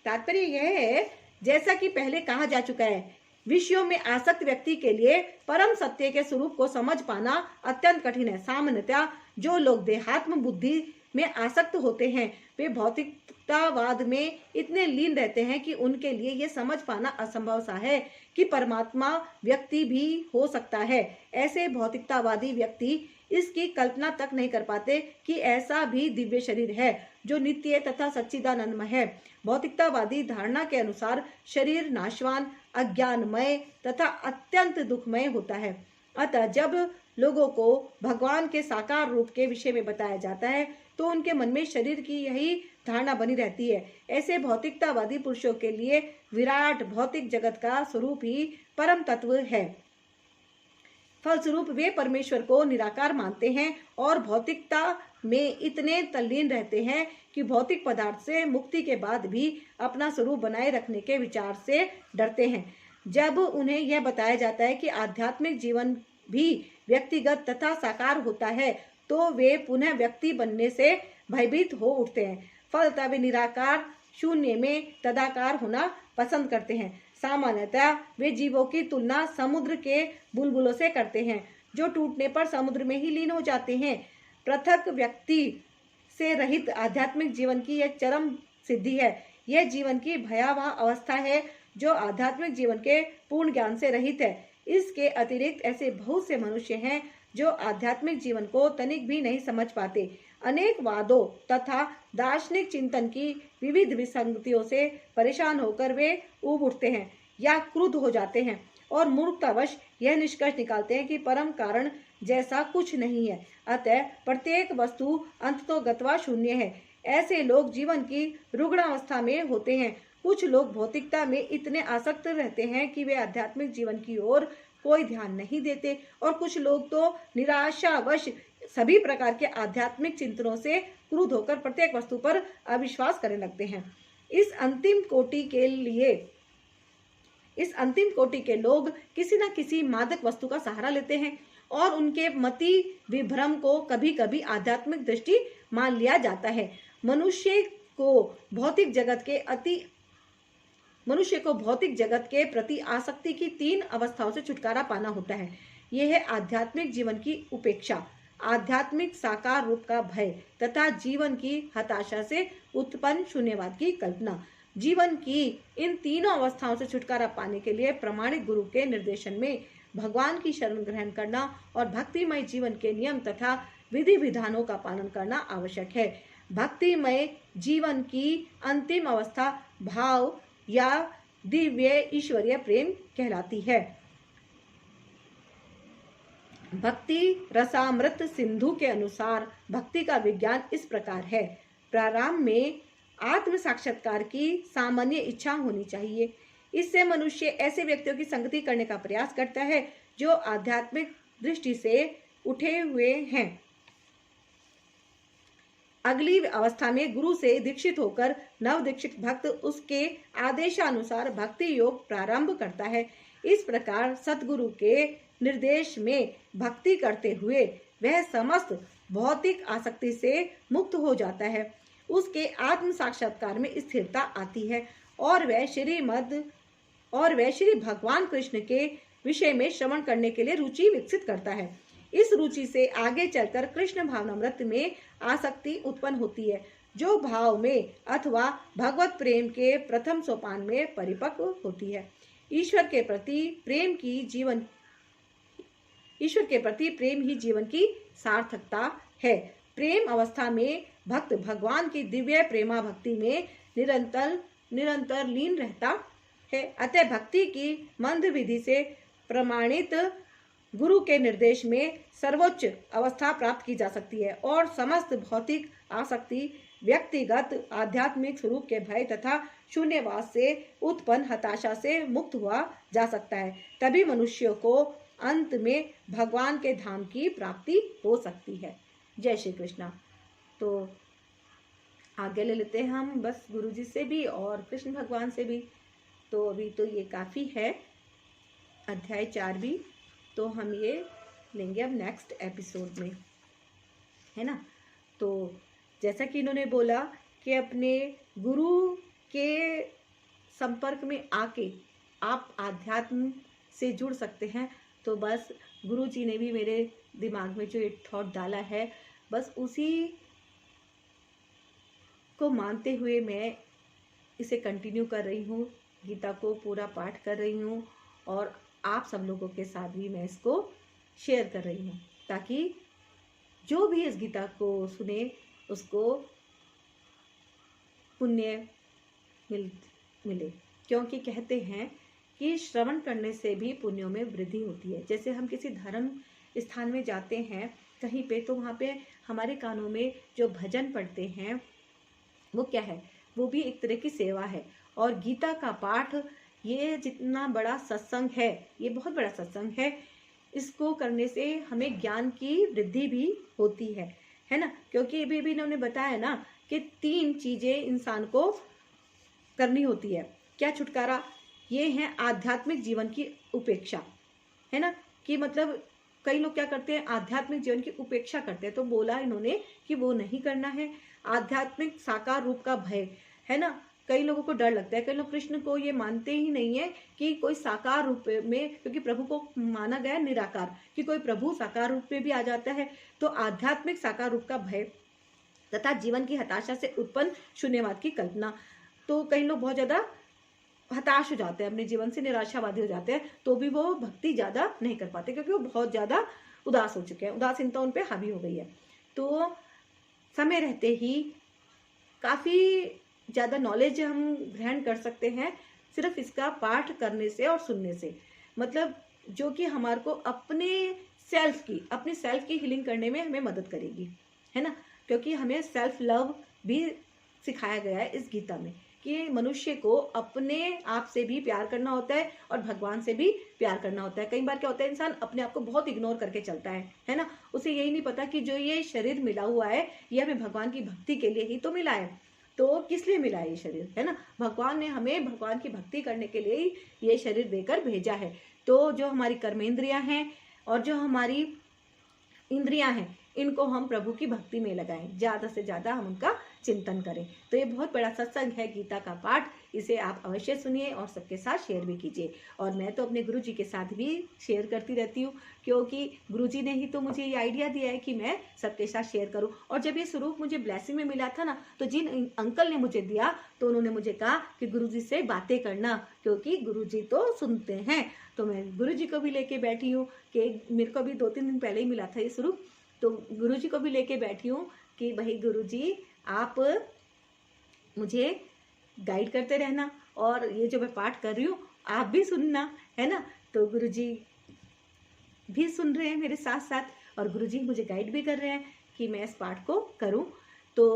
तात्पर्य यह है, जैसा कि पहले कहा जा चुका है, विषयों में आसक्त व्यक्ति के लिए परम सत्य के स्वरूप को समझ पाना अत्यंत कठिन है। सामान्यतः जो लोग देहात्म बुद्धि में आसक्त होते हैं, वे भौतिकतावाद में इतने लीन रहते हैं कि उनके लिए यह समझ पाना असंभव सा है कि परमात्मा व्यक्ति भी हो सकता है। ऐसे भौतिकतावादी व्यक्ति इसकी कल्पना तक नहीं कर पाते कि ऐसा भी दिव्य शरीर है जो नित्य तथा सच्चिदानंदमय है। भौतिकतावादी धारणा के अनुसार शरीर नाशवान, अज्ञानमय तथा अत्यंत दुखमय होता है। अतः जब लोगों को भगवान के साकार रूप के विषय में बताया जाता है तो तो उनके मन में शरीर की यही धारणा बनी रहती है। ऐसे भौतिकतावादी पुरुषों के लिए विराट भौतिक जगत का स्वरूप ही परम तत्व है। फलस्वरूप वे परमेश्वर को निराकार मानते हैं और भौतिकता में इतने तल्लीन रहते हैं कि भौतिक पदार्थ से मुक्ति के बाद भी अपना स्वरूप बनाए रखने के विचार से डरते हैं। जब उन्हें यह बताया जाता है कि आध्यात्मिक जीवन भी व्यक्तिगत तथा साकार होता है, तो वे पुनः व्यक्ति बनने से भयभीत हो उठते हैं। फलतः वे निराकार शून्य में तदाकार होना पसंद करते हैं। सामान्यतः वे जीवों की तुलना समुद्र के बुलबुलों से करते हैं, जो टूटने पर समुद्र में ही लीन हो जाते हैं। पृथक व्यक्ति से रहित आध्यात्मिक जीवन की यह चरम सिद्धि है। यह जीवन की भयावह अवस्था है जो आध्यात्मिक जीवन के पूर्ण ज्ञान से रहित है। इसके अतिरिक्त ऐसे बहुत से मनुष्य हैं जो आध्यात्मिक जीवन को तनिक भी नहीं समझ पाते। अनेक वादों तथा दार्शनिक चिंतन की विविध विसंगतियों से परेशान होकर वे ऊब उठते हैं या क्रुद्ध हो जाते हैं और मूर्खतावश यह निष्कर्ष निकालते हैं कि परम कारण जैसा कुछ नहीं है, अतः प्रत्येक वस्तु अंततोगत्वा शून्य है। ऐसे लोग जीवन की रुग्ण अवस्था में होते हैं। कुछ लोग भौतिकता में इतने आसक्त रहते हैं कि वे आध्यात्मिक जीवन की ओर कोई ध्यान नहीं देते, और कुछ लोग तो निराशावश सभी प्रकार के आध्यात्मिक चिंतनों से क्रुद्ध होकर प्रत्येक वस्तु पर अविश्वास करने लगते हैं। इस अंतिम कोटि के लोग किसी न किसी मादक वस्तु का सहारा लेते हैं और उनके मति विभ्रम को कभी कभी आध्यात्मिक दृष्टि मान लिया जाता है। मनुष्य को भौतिक जगत के प्रति आसक्ति की 3 अवस्थाओं से छुटकारा पाना होता है। यह है आध्यात्मिक जीवन की उपेक्षा, आध्यात्मिक साकार रूप का भय तथा जीवन की हताशा से उत्पन्न शून्यवाद की कल्पना। जीवन की इन तीनों अवस्थाओं से छुटकारा पाने के लिए प्रामाणिक गुरु के निर्देशन में भगवान की शरण ग्रहण करना और भक्तिमय जीवन के नियम तथा विधि विधानों का पालन करना आवश्यक है। भक्तिमय जीवन की अंतिम अवस्था भाव या दिव्य ईश्वरीय प्रेम कहलाती है। भक्ति रसामृत सिंधु के अनुसार भक्ति का विज्ञान इस प्रकार है। प्रारंभ में आत्म साक्षात्कार की सामान्य इच्छा होनी चाहिए। इससे मनुष्य ऐसे व्यक्तियों की संगति करने का प्रयास करता है जो आध्यात्मिक दृष्टि से उठे हुए हैं। अगली अवस्था में गुरु से दीक्षित होकर नव दीक्षित भक्त उसके आदेशानुसार भक्ति योग प्रारंभ करता है। इस प्रकार सतगुरु के निर्देश में भक्ति करते हुए वह समस्त भौतिक आसक्ति से मुक्त हो जाता है। उसके आत्म साक्षात्कार में स्थिरता आती है और वह श्री भगवान कृष्ण के विषय में श्रवण करने के लिए रुचि विकसित करता है। इस रुचि से आगे चलकर कृष्ण भावनामृत में आसक्ति उत्पन्न होती है, जो भाव में अथवा भगवत प्रेम के प्रथम सोपान में परिपक्व होती है। ईश्वर के प्रति प्रेम ही जीवन की सार्थकता है। प्रेम अवस्था में भक्त भगवान की दिव्य प्रेमा भक्ति में निरंतर लीन रहता है। अतः भक्ति की मंद विधि से प्रमाणित गुरु के निर्देश में सर्वोच्च अवस्था प्राप्त की जा सकती है और समस्त भौतिक आसक्ति व्यक्तिगत आध्यात्मिक स्वरूप के भय तथा शून्यवाद से उत्पन्न हताशा से मुक्त हुआ जा सकता है। तभी मनुष्यों को अंत में भगवान के धाम की प्राप्ति हो सकती है। जय श्री कृष्णा। तो आगे ले लेते हैं हम बस गुरुजी से भी और कृष्ण भगवान से भी। तो अभी तो ये काफ़ी है, अध्याय 4 भी, तो हम ये लेंगे अब नेक्स्ट एपिसोड में, है ना। तो जैसा कि इन्होंने बोला कि अपने गुरु के संपर्क में आके आप आध्यात्म से जुड़ सकते हैं, तो बस गुरु जी ने भी मेरे दिमाग में जो एक थॉट डाला है, बस उसी को मानते हुए मैं इसे कंटिन्यू कर रही हूँ। गीता को पूरा पाठ कर रही हूँ और आप सब लोगों के साथ भी मैं इसको शेयर कर रही हूँ, ताकि जो भी इस गीता को सुने उसको पुण्य मिले। क्योंकि कहते हैं कि श्रवण करने से भी पुण्यों में वृद्धि होती है। जैसे हम किसी धर्म स्थान में जाते हैं कहीं पे, तो वहाँ पे हमारे कानों में जो भजन पढ़ते हैं वो क्या है, वो भी एक तरह की सेवा है। और गीता का पाठ, ये जितना बड़ा सत्संग है, ये बहुत बड़ा सत्संग है, इसको करने से हमें ज्ञान की वृद्धि भी होती है ना। क्योंकि अभी अभी इन्होंने बताया ना कि 3 चीजें इंसान को करनी होती है। क्या छुटकारा? ये है आध्यात्मिक जीवन की उपेक्षा, है ना। कि मतलब कई लोग क्या करते हैं, आध्यात्मिक जीवन की उपेक्षा करते हैं। तो बोला इन्होंने कि वो नहीं करना है। आध्यात्मिक साकार रूप का भय, है ना। कई लोगों को डर लगता है, कई लोग कृष्ण को ये मानते ही नहीं है कि कोई साकार रूप में, क्योंकि प्रभु को माना गया निराकार, कि कोई प्रभु साकार रूप में भी आ जाता है। तो आध्यात्मिक साकार रूप का भय तथा जीवन की हताशा से उत्पन्न शून्यवाद की कल्पना। तो कई लोग बहुत ज्यादा हताश हो जाते हैं, अपने जीवन से निराशावादी हो जाते हैं, तो भी वो भक्ति ज्यादा नहीं कर पाते, क्योंकि वो बहुत ज्यादा उदास हो चुके हैं, उदासीनता उन पे हावी हो गई है। तो समय रहते ही काफी ज्यादा नॉलेज हम ग्रहण कर सकते हैं सिर्फ इसका पाठ करने से और सुनने से। मतलब जो कि हमारे को अपने सेल्फ की हीलिंग करने में हमें मदद करेगी, है ना। क्योंकि हमें सेल्फ लव भी सिखाया गया है इस गीता में, कि मनुष्य को अपने आप से भी प्यार करना होता है और भगवान से भी प्यार करना होता है। कई बार क्या होता है, इंसान अपने आप को बहुत इग्नोर करके चलता है ना। उसे यही नहीं पता कि जो ये शरीर मिला हुआ है, ये हमें भगवान की भक्ति के लिए ही तो मिला है। तो किस लिए मिला है ये शरीर, है ना। भगवान ने हमें भगवान की भक्ति करने के लिए ही ये शरीर देकर भेजा है। तो जो हमारी कर्मेंद्रियां हैं और जो हमारी इंद्रियां हैं, इनको हम प्रभु की भक्ति में लगाएं, ज्यादा से ज्यादा हम उनका चिंतन करें। तो ये बहुत बड़ा सत्संग है गीता का पाठ, इसे आप अवश्य सुनिए और सबके साथ शेयर भी कीजिए। और मैं तो अपने गुरुजी के साथ भी शेयर करती रहती हूँ, क्योंकि गुरुजी ने ही तो मुझे ये आइडिया दिया है कि मैं सबके साथ शेयर करूँ। और जब ये स्वरूप मुझे ब्लेसिंग में मिला था ना, तो जिन अंकल ने मुझे दिया, तो उन्होंने मुझे कहा कि गुरुजी से बातें करना, क्योंकि गुरुजी तो सुनते हैं। तो मैं गुरुजी को भी लेके बैठी हूँ, कि मेरे को भी 2-3 दिन पहले ही मिला था ये स्वरूप। तो गुरुजी को भी लेके बैठी हूँ कि भाई गुरुजी आप मुझे गाइड करते रहना, और ये जो मैं पाठ कर रही हूँ आप भी सुनना, है ना। तो गुरुजी भी सुन रहे हैं मेरे साथ साथ, और गुरुजी मुझे गाइड भी कर रहे हैं कि मैं इस पाठ को करूँ। तो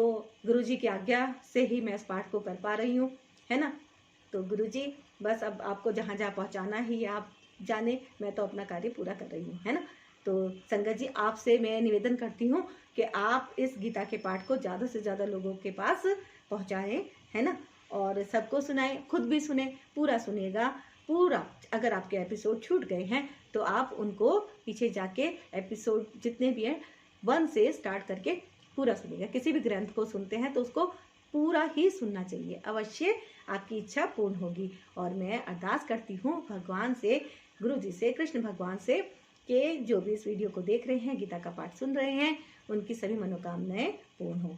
गुरुजी की आज्ञा से ही मैं इस पाठ को कर पा रही हूँ, है ना। तो गुरुजी बस अब आपको जहाँ जहाँ पहुँचाना ही आप जाने, मैं तो अपना कार्य पूरा कर रही हूँ, है ना। तो संगत जी, आपसे मैं निवेदन करती हूँ कि आप इस गीता के पाठ को ज़्यादा से ज़्यादा लोगों के पास पहुँचाएं, है ना। और सबको सुनाएं, खुद भी सुने, पूरा सुनिएगा पूरा। अगर आपके एपिसोड छूट गए हैं तो आप उनको पीछे जाके एपिसोड जितने भी हैं 1 से स्टार्ट करके पूरा सुनिएगा। किसी भी ग्रंथ को सुनते हैं तो उसको पूरा ही सुनना चाहिए, अवश्य आपकी इच्छा पूर्ण होगी। और मैं अरदास करती हूँ भगवान से, गुरु जी से, कृष्ण भगवान से, कि जो भी इस वीडियो को देख रहे हैं, गीता का पाठ सुन रहे हैं, उनकी सभी मनोकामनाएं पूर्ण हो।